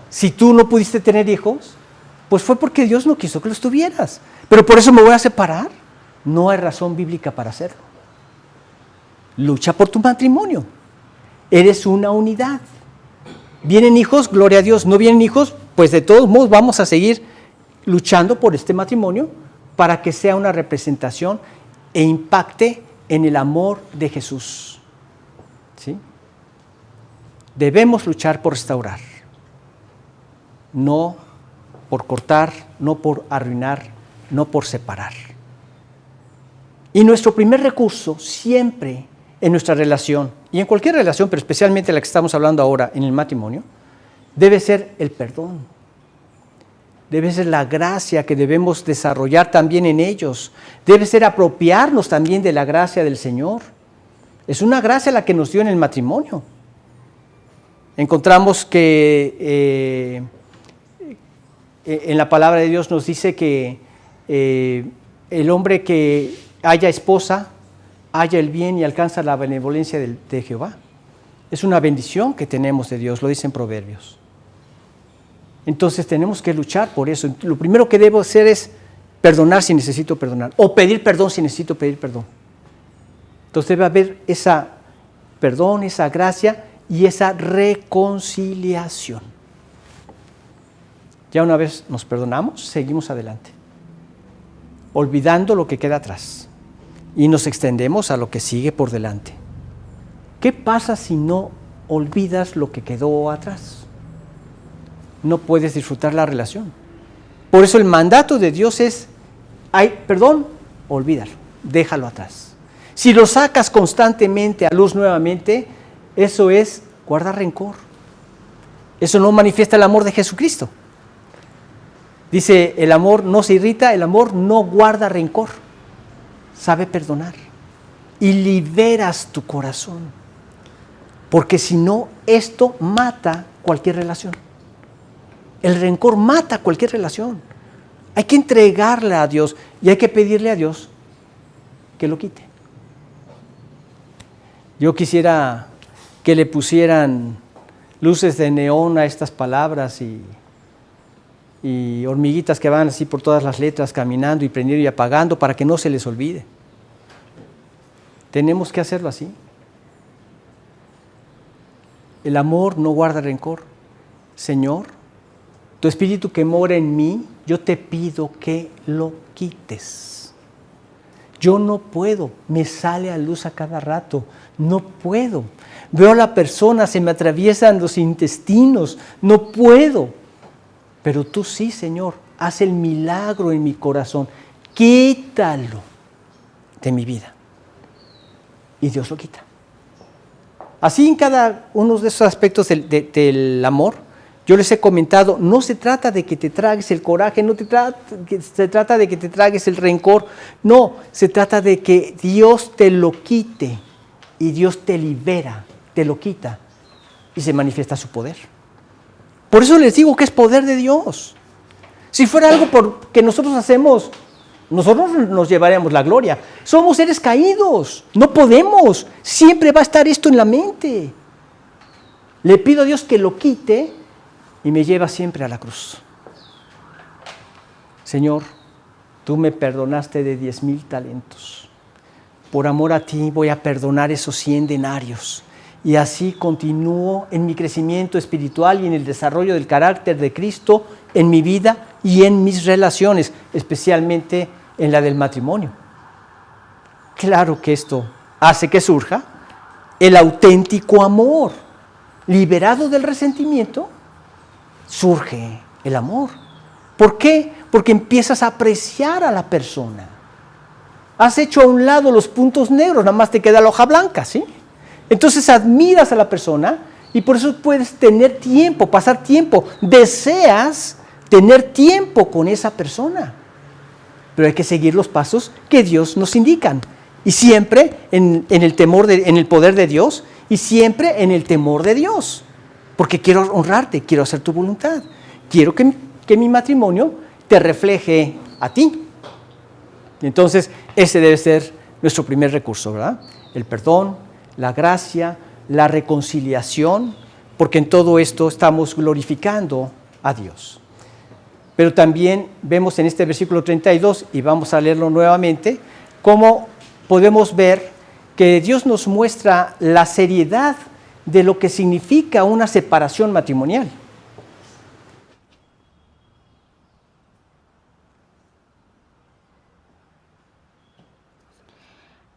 Si tú no pudiste tener hijos, pues fue porque Dios no quiso que los tuvieras. Pero por eso me voy a separar. No hay razón bíblica para hacerlo. Lucha por tu matrimonio. Eres una unidad. ¿Vienen hijos? Gloria a Dios. ¿No vienen hijos? Pues de todos modos vamos a seguir luchando por este matrimonio para que sea una representación e impacte en el amor de Jesús. ¿Sí? Debemos luchar por restaurar. No por cortar, no por arruinar, no por separar. Y nuestro primer recurso siempre en nuestra relación, y en cualquier relación, pero especialmente la que estamos hablando ahora en el matrimonio, debe ser el perdón. Debe ser la gracia que debemos desarrollar también en ellos. Debe ser apropiarnos también de la gracia del Señor. Es una gracia la que nos dio en el matrimonio. Encontramos que en la palabra de Dios nos dice que el hombre que haya esposa, haya el bien y alcanza la benevolencia de Jehová. Es una bendición que tenemos de Dios, lo dicen Proverbios. Entonces tenemos que luchar por eso. Lo primero que debo hacer es perdonar si necesito perdonar, o pedir perdón si necesito pedir perdón. Entonces debe haber ese perdón, esa gracia y esa reconciliación. Ya una vez nos perdonamos, seguimos adelante, olvidando lo que queda atrás y nos extendemos a lo que sigue por delante. ¿Qué pasa si no olvidas lo que quedó atrás? No puedes disfrutar la relación. Por eso el mandato de Dios es, hay perdón, olvídalo, déjalo atrás. Si lo sacas constantemente a luz nuevamente, eso es guardar rencor. Eso no manifiesta el amor de Jesucristo. Dice, el amor no se irrita, el amor no guarda rencor, sabe perdonar y liberas tu corazón. Porque si no, esto mata cualquier relación. El rencor mata cualquier relación. Hay que entregarle a Dios y hay que pedirle a Dios que lo quite. Yo quisiera que le pusieran luces de neón a estas palabras y hormiguitas que van así por todas las letras caminando y prendiendo y apagando para que no se les olvide. Tenemos que hacerlo así. El amor no guarda rencor. Señor, tu espíritu que mora en mí, yo te pido que lo quites. Yo no puedo, me sale a luz a cada rato, no puedo. Veo a la persona, se me atraviesan los intestinos, no puedo. Pero tú sí, Señor, haz el milagro en mi corazón, quítalo de mi vida. Y Dios lo quita. Así en cada uno de esos aspectos del amor, yo les he comentado, no se trata de que te tragues el coraje, no se trata de que te tragues el rencor, no, se trata de que Dios te lo quite y Dios te libera, te lo quita y se manifiesta su poder. Por eso les digo que es poder de Dios. Si fuera algo que nosotros hacemos, nosotros nos llevaríamos la gloria. Somos seres caídos, no podemos, siempre va a estar esto en la mente. Le pido a Dios que lo quite y me lleva siempre a la cruz. Señor, tú me perdonaste de 10,000 talentos. Por amor a ti voy a perdonar esos 100 denarios. Y así continúo en mi crecimiento espiritual y en el desarrollo del carácter de Cristo en mi vida y en mis relaciones, especialmente en la del matrimonio. Claro que esto hace que surja el auténtico amor. Liberado del resentimiento, surge el amor. ¿Por qué? Porque empiezas a apreciar a la persona. Has hecho a un lado los puntos negros, nada más te queda la hoja blanca, ¿sí? Entonces admiras a la persona y por eso puedes tener tiempo, pasar tiempo. Deseas tener tiempo con esa persona. Pero hay que seguir los pasos que Dios nos indican. Y siempre en el poder de Dios, y siempre en el temor de Dios. Porque quiero honrarte, quiero hacer tu voluntad. Quiero que mi matrimonio te refleje a ti. Entonces, ese debe ser nuestro primer recurso, ¿verdad? El perdón, la gracia, la reconciliación, porque en todo esto estamos glorificando a Dios. Pero también vemos en este versículo 32, y vamos a leerlo nuevamente, cómo podemos ver que Dios nos muestra la seriedad de lo que significa una separación matrimonial.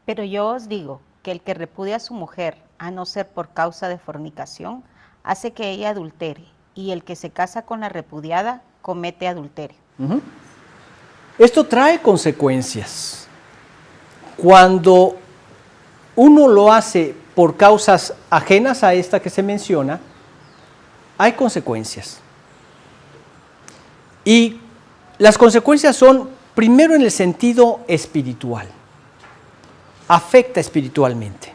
Pero yo os digo que el que repudia a su mujer, a no ser por causa de fornicación, hace que ella adultere, y el que se casa con la repudiada comete adulterio. Esto trae consecuencias. Cuando uno lo hace por causas ajenas a esta que se menciona, hay consecuencias. Y las consecuencias son, primero, en el sentido espiritual. Afecta espiritualmente.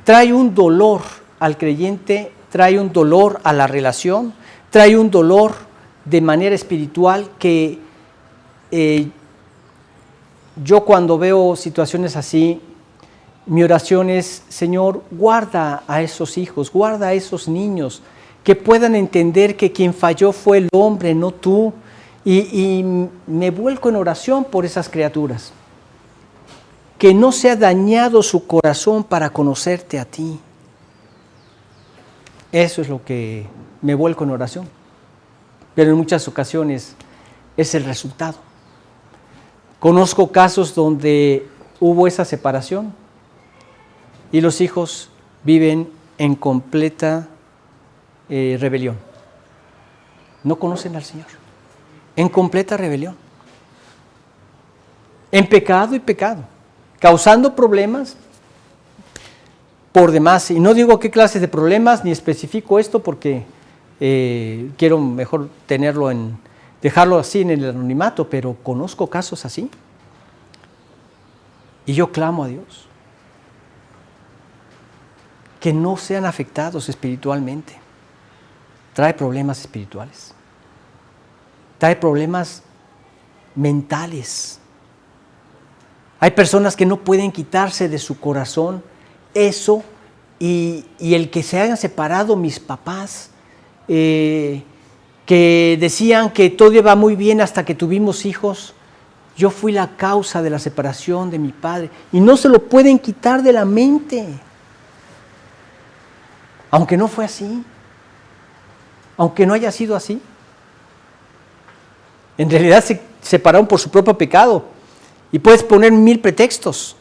Trae un dolor al creyente, trae un dolor a la relación, trae un dolor de manera espiritual que yo cuando veo situaciones así, mi oración es: Señor, guarda a esos hijos, guarda a esos niños, que puedan entender que quien falló fue el hombre, no tú, y me vuelco en oración por esas criaturas. Que no sea dañado su corazón para conocerte a ti. Eso es lo que me vuelco en oración. Pero en muchas ocasiones es el resultado. Conozco casos donde hubo esa separación y los hijos viven en completa rebelión. No conocen al Señor. En completa rebelión. En pecado y pecado. Causando problemas por demás. Y no digo qué clase de problemas, ni especifico esto porque quiero mejor dejarlo así en el anonimato, pero conozco casos así. Y yo clamo a Dios que no sean afectados espiritualmente. Trae problemas espirituales. Trae problemas mentales. Hay personas que no pueden quitarse de su corazón eso, y el que se hayan separado mis papás, que decían que todo iba muy bien hasta que tuvimos hijos. Yo fui la causa de la separación de mi padre, y no se lo pueden quitar de la mente. Aunque no fue así, aunque no haya sido así. En realidad se separaron por su propio pecado. Y puedes poner 1000 pretextos,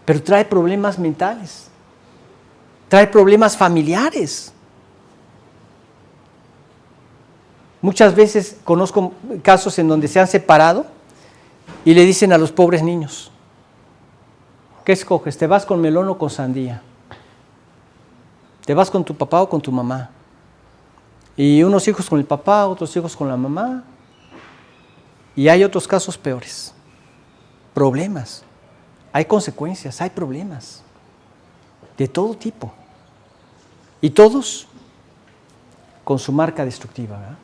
pero trae problemas mentales, trae problemas familiares. Muchas veces conozco casos en donde se han separado y le dicen a los pobres niños: ¿qué escoges? ¿Te vas con melón o con sandía? ¿Te vas con tu papá o con tu mamá? Y unos hijos con el papá, otros hijos con la mamá. Y hay otros casos peores. Problemas, hay consecuencias, hay problemas de todo tipo, y todos con su marca destructiva, ¿verdad?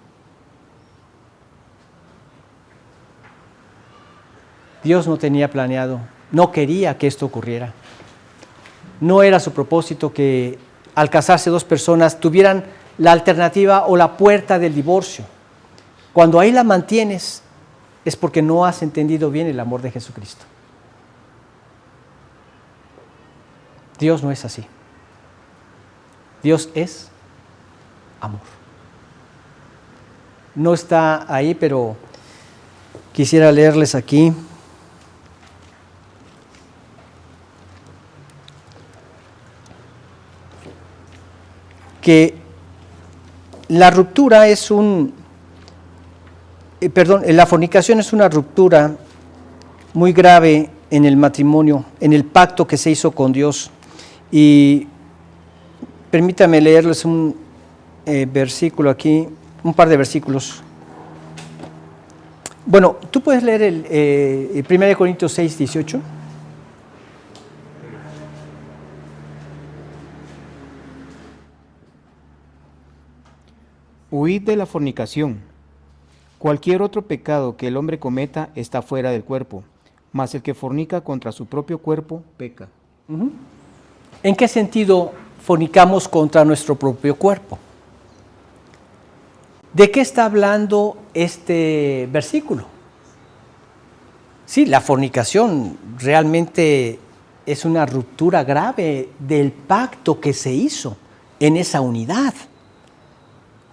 Dios no tenía planeado, no quería que esto ocurriera. No era su propósito que al casarse dos personas tuvieran la alternativa o la puerta del divorcio. Cuando ahí la mantienes, es porque no has entendido bien el amor de Jesucristo. Dios no es así. Dios es amor. No está ahí, pero quisiera leerles aquí. Que la ruptura es la fornicación es una ruptura muy grave en el matrimonio, en el pacto que se hizo con Dios. Y permítame leerles un versículo aquí, un par de versículos. Bueno, tú puedes leer el 1 Corintios 6, 18. Huid de la fornicación. Cualquier otro pecado que el hombre cometa está fuera del cuerpo, mas el que fornica contra su propio cuerpo peca. ¿En qué sentido fornicamos contra nuestro propio cuerpo? ¿De qué está hablando este versículo? Sí, la fornicación realmente es una ruptura grave del pacto que se hizo en esa unidad.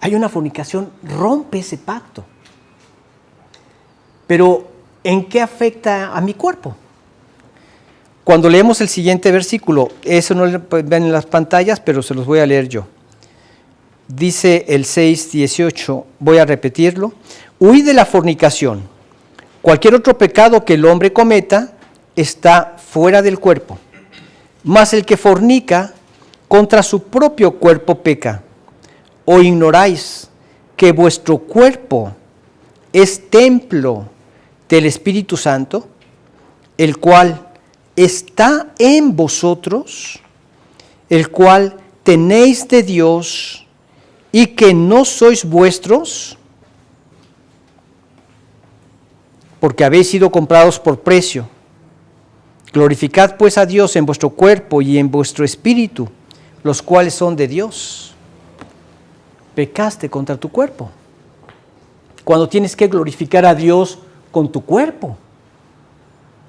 Hay una fornicación, rompe ese pacto. Pero, ¿en qué afecta a mi cuerpo? Cuando leemos el siguiente versículo, eso no lo ven en las pantallas, pero se los voy a leer yo. Dice el 6:18, voy a repetirlo. Huid de la fornicación. Cualquier otro pecado que el hombre cometa está fuera del cuerpo. Mas el que fornica contra su propio cuerpo peca. ¿O ignoráis que vuestro cuerpo es templo del Espíritu Santo, el cual está en vosotros, el cual tenéis de Dios, y que no sois vuestros, porque habéis sido comprados por precio? Glorificad pues a Dios en vuestro cuerpo y en vuestro espíritu, los cuales son de Dios. Pecaste contra tu cuerpo. Cuando tienes que glorificar a Dios con tu cuerpo,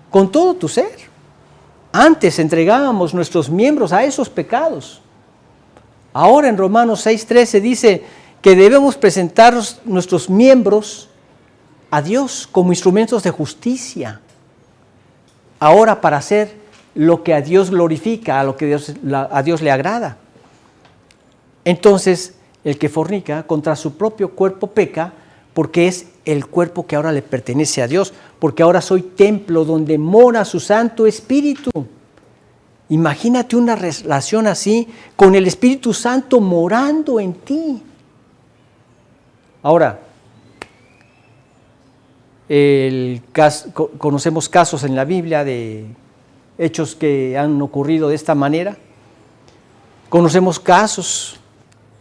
con todo tu ser. Antes entregábamos nuestros miembros a esos pecados. Ahora en Romanos 6:13 dice que debemos presentar nuestros miembros a Dios como instrumentos de justicia. Ahora para hacer lo que a Dios glorifica, a lo que a Dios le agrada. Entonces, el que fornica contra su propio cuerpo peca, porque es el cuerpo que ahora le pertenece a Dios, porque ahora soy templo donde mora su Santo Espíritu. Imagínate una relación así, con el Espíritu Santo morando en ti. Ahora, conocemos casos en la Biblia de hechos que han ocurrido de esta manera. Conocemos casos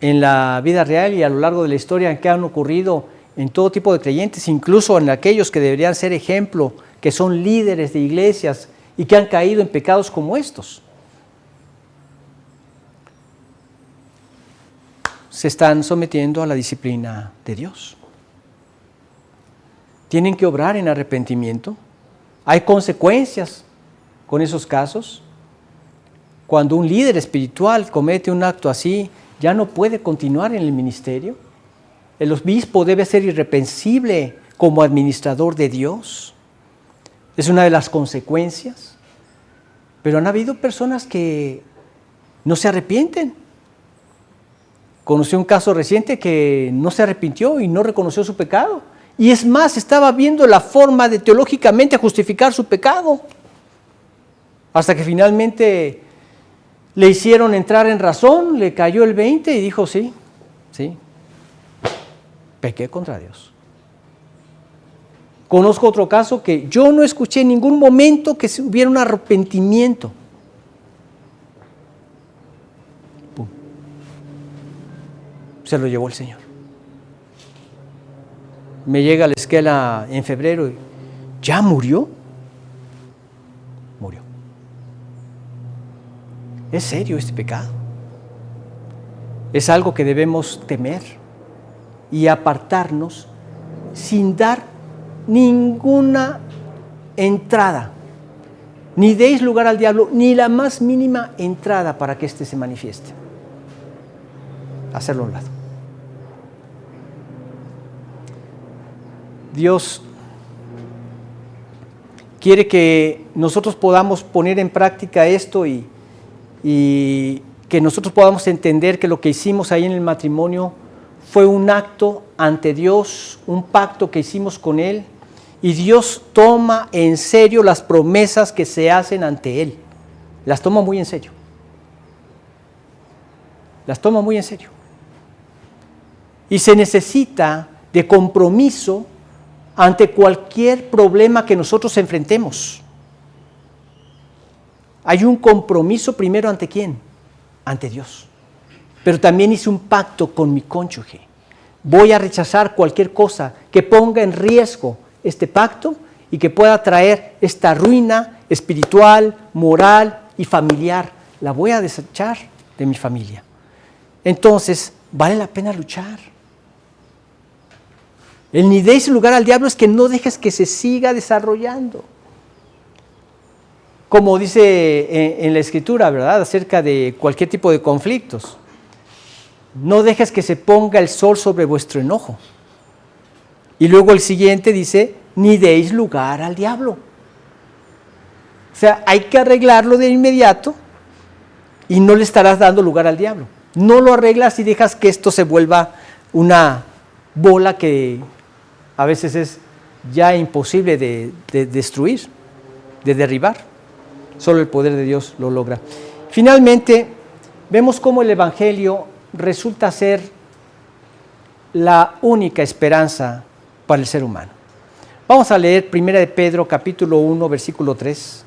en la vida real y a lo largo de la historia que han ocurrido en todo tipo de creyentes, incluso en aquellos que deberían ser ejemplo, que son líderes de iglesias y que han caído en pecados como estos. Se están sometiendo a la disciplina de Dios. Tienen que obrar en arrepentimiento. Hay consecuencias con esos casos. Cuando un líder espiritual comete un acto así, ya no puede continuar en el ministerio. El obispo debe ser irreprensible como administrador de Dios. Es una de las consecuencias. Pero han habido personas que no se arrepienten. Conocí un caso reciente que no se arrepintió y no reconoció su pecado. Y es más, estaba viendo la forma de teológicamente justificar su pecado. Hasta que finalmente le hicieron entrar en razón, le cayó el 20 y dijo, sí, pequé contra Dios. Conozco otro caso que yo no escuché en ningún momento que hubiera un arrepentimiento. ¡Pum! Se lo llevó el Señor. Me llega la esquela en febrero y ¿ya murió? Murió. Es serio este pecado. Es algo que debemos temer y apartarnos sin dar ninguna entrada. Ni deis lugar al diablo, ni la más mínima entrada para que éste se manifieste. Hacerlo a un lado. Dios quiere que nosotros podamos poner en práctica esto y que nosotros podamos entender que lo que hicimos ahí en el matrimonio fue un acto ante Dios, un pacto que hicimos con Él, y Dios toma en serio las promesas que se hacen ante Él. Las toma muy en serio. Las toma muy en serio. Y se necesita de compromiso ante cualquier problema que nosotros enfrentemos. Hay un compromiso primero ante ¿quién? Ante Dios. Pero también hice un pacto con mi cónyuge. voy a rechazar cualquier cosa que ponga en riesgo este pacto y que pueda traer esta ruina espiritual, moral y familiar. La voy a desechar de mi familia. Entonces, vale la pena luchar. El ni deis lugar al diablo es que no dejes que se siga desarrollando. Como dice en la Escritura, ¿verdad? Acerca de cualquier tipo de conflictos. No dejes que se ponga el sol sobre vuestro enojo. Y luego el siguiente dice, ni deis lugar al diablo. O sea, hay que arreglarlo de inmediato y no le estarás dando lugar al diablo. No lo arreglas y dejas que esto se vuelva una bola que a veces es ya imposible de destruir, de derribar. Solo el poder de Dios lo logra. Finalmente, vemos cómo el Evangelio resulta ser la única esperanza para el ser humano. Vamos a leer 1 de Pedro, capítulo 1, versículo 3.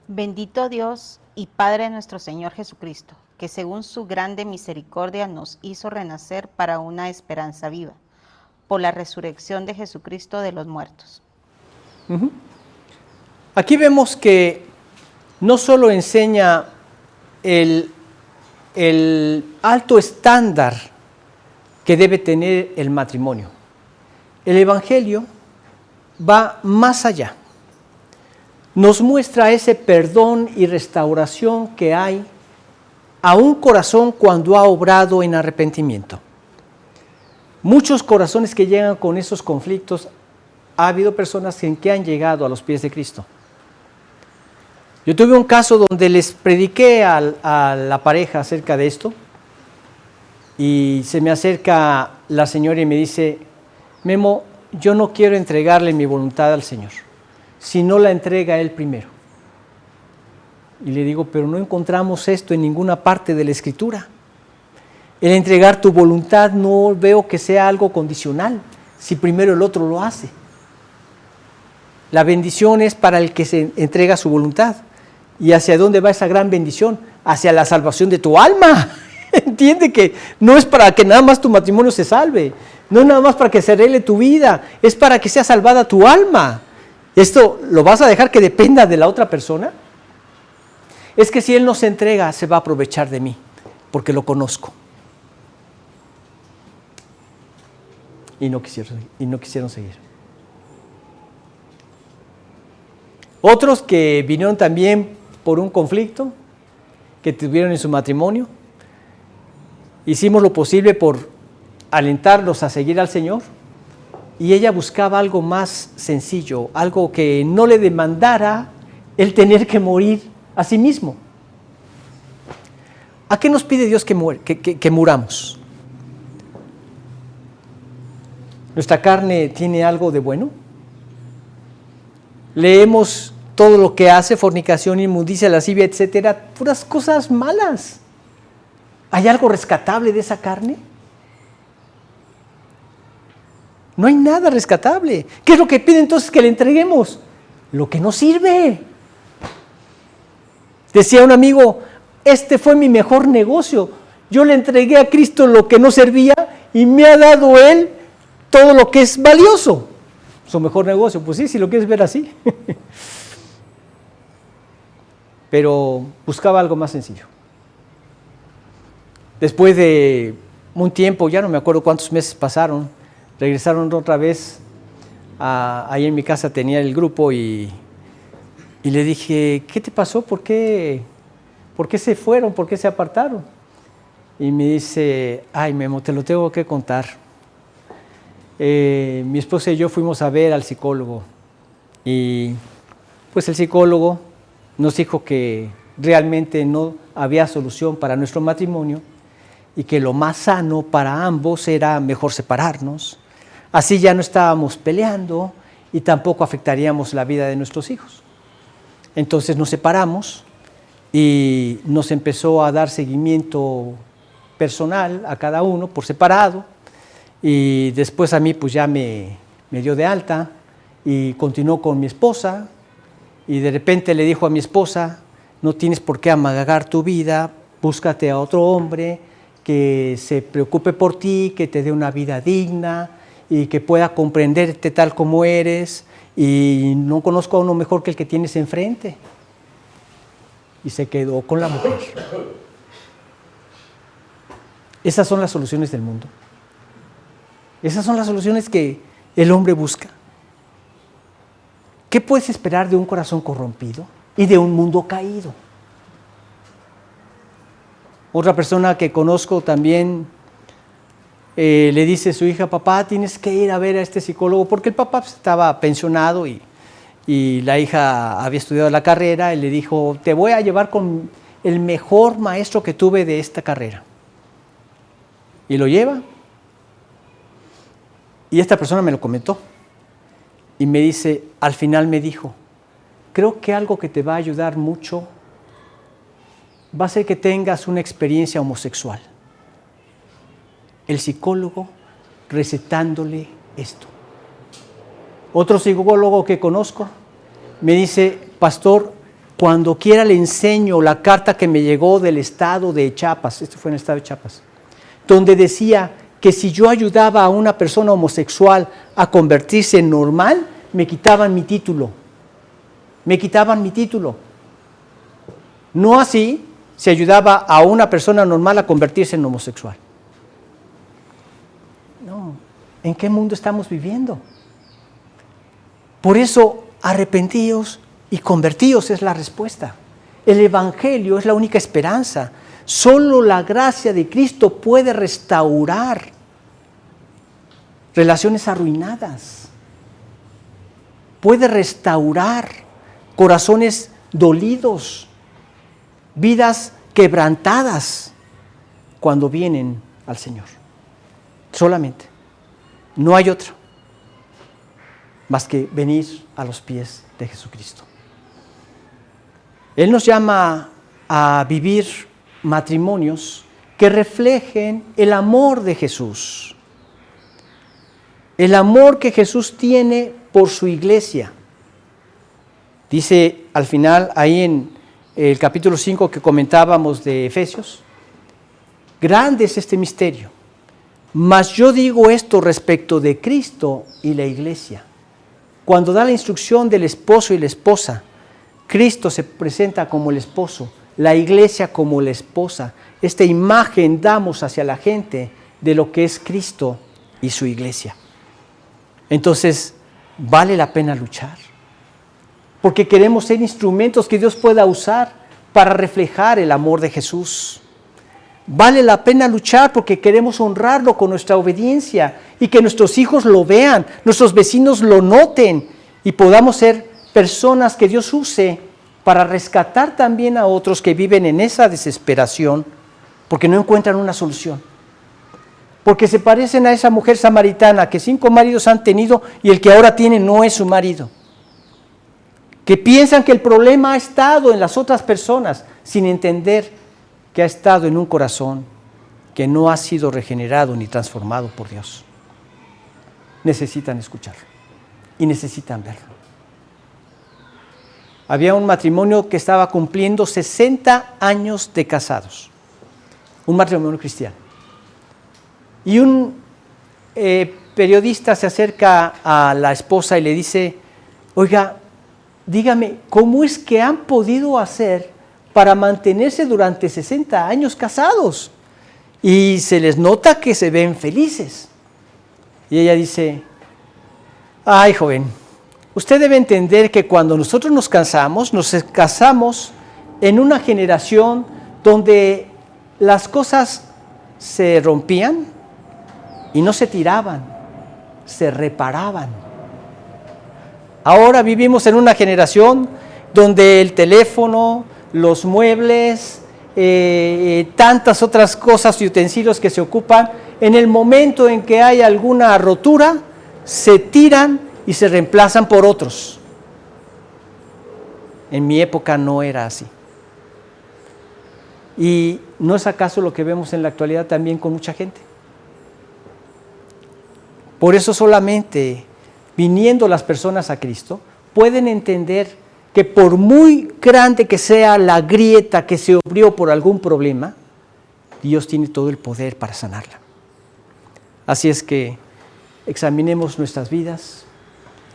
Bendito Dios y Padre de nuestro Señor Jesucristo, que según su grande misericordia nos hizo renacer para una esperanza viva, por la resurrección de Jesucristo de los muertos. Aquí vemos que no solo enseña el alto estándar que debe tener el matrimonio. El Evangelio va más allá. Nos muestra ese perdón y restauración que hay a un corazón cuando ha obrado en arrepentimiento. Muchos corazones que llegan con esos conflictos, ha habido personas que han llegado a los pies de Cristo. Yo tuve un caso donde les prediqué a la pareja acerca de esto y se me acerca la señora y me dice, Memo, yo no quiero entregarle mi voluntad al Señor, si no la entrega Él primero. Y le digo, pero no encontramos esto en ninguna parte de la Escritura. El entregar tu voluntad no veo que sea algo condicional, si primero el otro lo hace. La bendición es para el que se entrega su voluntad. ¿Y hacia dónde va esa gran bendición? Hacia la salvación de tu alma. Entiende que no es para que nada más tu matrimonio se salve, no es nada más para que se arregle tu vida, es para que sea salvada tu alma. ¿Esto lo vas a dejar que dependa de la otra persona? Es que si él no se entrega, se va a aprovechar de mí, porque lo conozco. Y no quisieron seguir. Otros que vinieron también por un conflicto que tuvieron en su matrimonio, hicimos lo posible por alentarlos a seguir al Señor, y ella buscaba algo más sencillo, algo que no le demandara el tener que morir a sí mismo. ¿A qué nos pide Dios que muramos? ¿Nuestra carne tiene algo de bueno? Leemos todo lo que hace, fornicación, inmundicia, lascivia, etcétera, puras cosas malas. ¿Hay algo rescatable de esa carne? No hay nada rescatable. ¿Qué es lo que pide entonces que le entreguemos? Lo que no sirve. Decía un amigo, este fue mi mejor negocio. Yo le entregué a Cristo lo que no servía y me ha dado Él todo lo que es valioso. Su mejor negocio, pues sí, si lo quieres ver así. Pero buscaba algo más sencillo. Después de un tiempo, ya no me acuerdo cuántos meses pasaron, regresaron otra vez, ahí en mi casa tenía el grupo y le dije, ¿qué te pasó? ¿Por qué se fueron? ¿Por qué se apartaron? Y me dice, ay Memo, te lo tengo que contar. Mi esposa y yo fuimos a ver al psicólogo y pues el psicólogo nos dijo que realmente no había solución para nuestro matrimonio y que lo más sano para ambos era mejor separarnos. Así ya no estábamos peleando y tampoco afectaríamos la vida de nuestros hijos. Entonces nos separamos y nos empezó a dar seguimiento personal a cada uno por separado y después a mí pues ya me dio de alta y continuó con mi esposa, y de repente le dijo a mi esposa: no tienes por qué amargar tu vida, búscate a otro hombre que se preocupe por ti, que te dé una vida digna y que pueda comprenderte tal como eres, y no conozco a uno mejor que el que tienes enfrente. Y se quedó con la mujer. Esas son las soluciones del mundo. Esas son las soluciones que el hombre busca. ¿Qué puedes esperar de un corazón corrompido y de un mundo caído? Otra persona que conozco también le dice a su hija: papá, tienes que ir a ver a este psicólogo, porque el papá estaba pensionado y la hija había estudiado la carrera, y le dijo: te voy a llevar con el mejor maestro que tuve de esta carrera. Y lo lleva. Y esta persona me lo comentó. Y me dice, al final me dijo: creo que algo que te va a ayudar mucho va a ser que tengas una experiencia homosexual. El psicólogo recetándole esto. Otro psicólogo que conozco me dice: pastor, cuando quiera le enseño la carta que me llegó del estado de Chiapas, esto fue en el estado de Chiapas, donde decía que si yo ayudaba a una persona homosexual a convertirse en normal, me quitaban mi título. Me quitaban mi título. No así si ayudaba a una persona normal a convertirse en homosexual. No, ¿en qué mundo estamos viviendo? Por eso, arrepentíos y convertíos es la respuesta. El Evangelio es la única esperanza. Solo la gracia de Cristo puede restaurar relaciones arruinadas. Puede restaurar corazones dolidos, vidas quebrantadas cuando vienen al Señor. Solamente. No hay otra más que venir a los pies de Jesucristo. Él nos llama a vivir matrimonios que reflejen el amor de Jesús. El amor que Jesús tiene por su iglesia. Dice al final, ahí en el capítulo 5 que comentábamos de Efesios: grande es este misterio, mas yo digo esto respecto de Cristo y la iglesia. Cuando da la instrucción del esposo y la esposa, Cristo se presenta como el esposo, la iglesia como la esposa. Esta imagen damos hacia la gente de lo que es Cristo y su iglesia. Entonces, vale la pena luchar, porque queremos ser instrumentos que Dios pueda usar para reflejar el amor de Jesús. Vale la pena luchar porque queremos honrarlo con nuestra obediencia y que nuestros hijos lo vean, nuestros vecinos lo noten y podamos ser personas que Dios use para rescatar también a otros que viven en esa desesperación porque no encuentran una solución. Porque se parecen a esa mujer samaritana que 5 maridos han tenido y el que ahora tiene no es su marido. Que piensan que el problema ha estado en las otras personas sin entender que ha estado en un corazón que no ha sido regenerado ni transformado por Dios. Necesitan escucharlo y necesitan verlo. Había un matrimonio que estaba cumpliendo 60 años de casados, un matrimonio cristiano. Y un periodista se acerca a la esposa y le dice: oiga, dígame, ¿cómo es que han podido hacer para mantenerse durante 60 años casados? Y se les nota que se ven felices. Y ella dice: ay, joven, usted debe entender que cuando nosotros nos casamos en una generación donde las cosas se rompían y no se tiraban, se reparaban. Ahora vivimos en una generación donde el teléfono, los muebles, tantas otras cosas y utensilios que se ocupan, en el momento en que hay alguna rotura, se tiran y se reemplazan por otros. En mi época no era así. ¿Y no es acaso lo que vemos en la actualidad también con mucha gente? Por eso solamente viniendo las personas a Cristo pueden entender que por muy grande que sea la grieta que se abrió por algún problema, Dios tiene todo el poder para sanarla. Así es que examinemos nuestras vidas,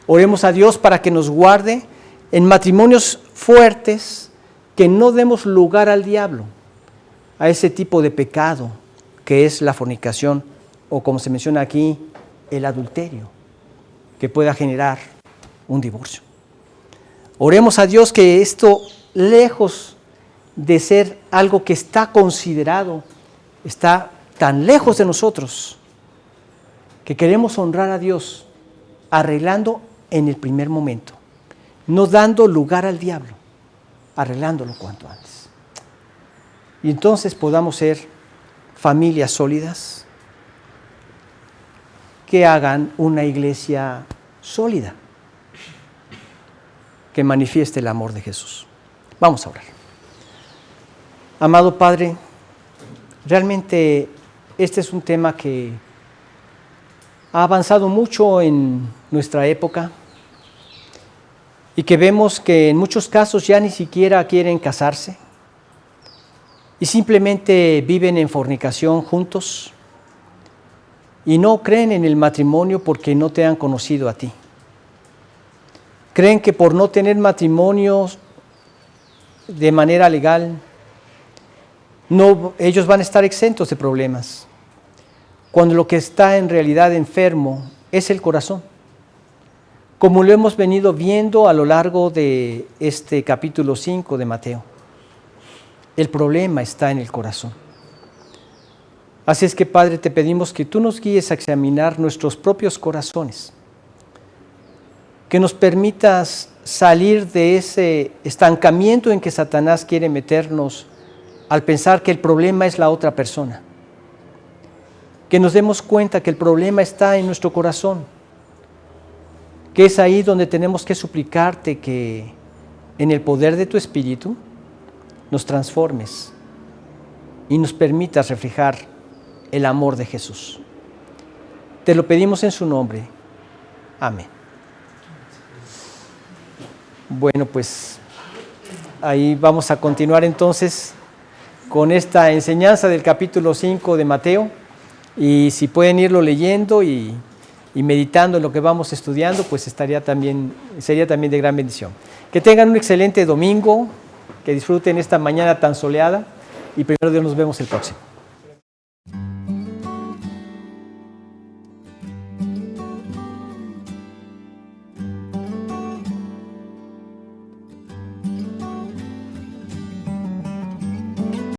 oremos a Dios para que nos guarde en matrimonios fuertes, que no demos lugar al diablo, a ese tipo de pecado que es la fornicación o, como se menciona aquí, el adulterio, que pueda generar un divorcio. Oremos a Dios que esto, lejos de ser algo que está considerado, está tan lejos de nosotros, que queremos honrar a Dios arreglando en el primer momento, no dando lugar al diablo, arreglándolo cuanto antes. Y entonces podamos ser familias sólidas que hagan una iglesia sólida, que manifieste el amor de Jesús. Vamos a orar. Amado Padre, realmente este es un tema que ha avanzado mucho en nuestra época y que vemos que en muchos casos ya ni siquiera quieren casarse y simplemente viven en fornicación juntos y no creen en el matrimonio porque no te han conocido a ti. Creen que por no tener matrimonios de manera legal, ellos van a estar exentos de problemas, cuando lo que está en realidad enfermo es el corazón. Como lo hemos venido viendo a lo largo de este capítulo 5 de Mateo, el problema está en el corazón. Así es que, Padre, te pedimos que tú nos guíes a examinar nuestros propios corazones, que nos permitas salir de ese estancamiento en que Satanás quiere meternos al pensar que el problema es la otra persona, que nos demos cuenta que el problema está en nuestro corazón, que es ahí donde tenemos que suplicarte que en el poder de tu Espíritu nos transformes y nos permitas reflejar el amor de Jesús. Te lo pedimos en su nombre. Amén. Bueno, pues ahí vamos a continuar entonces con esta enseñanza del capítulo 5 de Mateo, y si pueden irlo leyendo y meditando en lo que vamos estudiando, pues sería también de gran bendición. Que tengan un excelente domingo, que disfruten esta mañana tan soleada, y primero Dios nos vemos el próximo.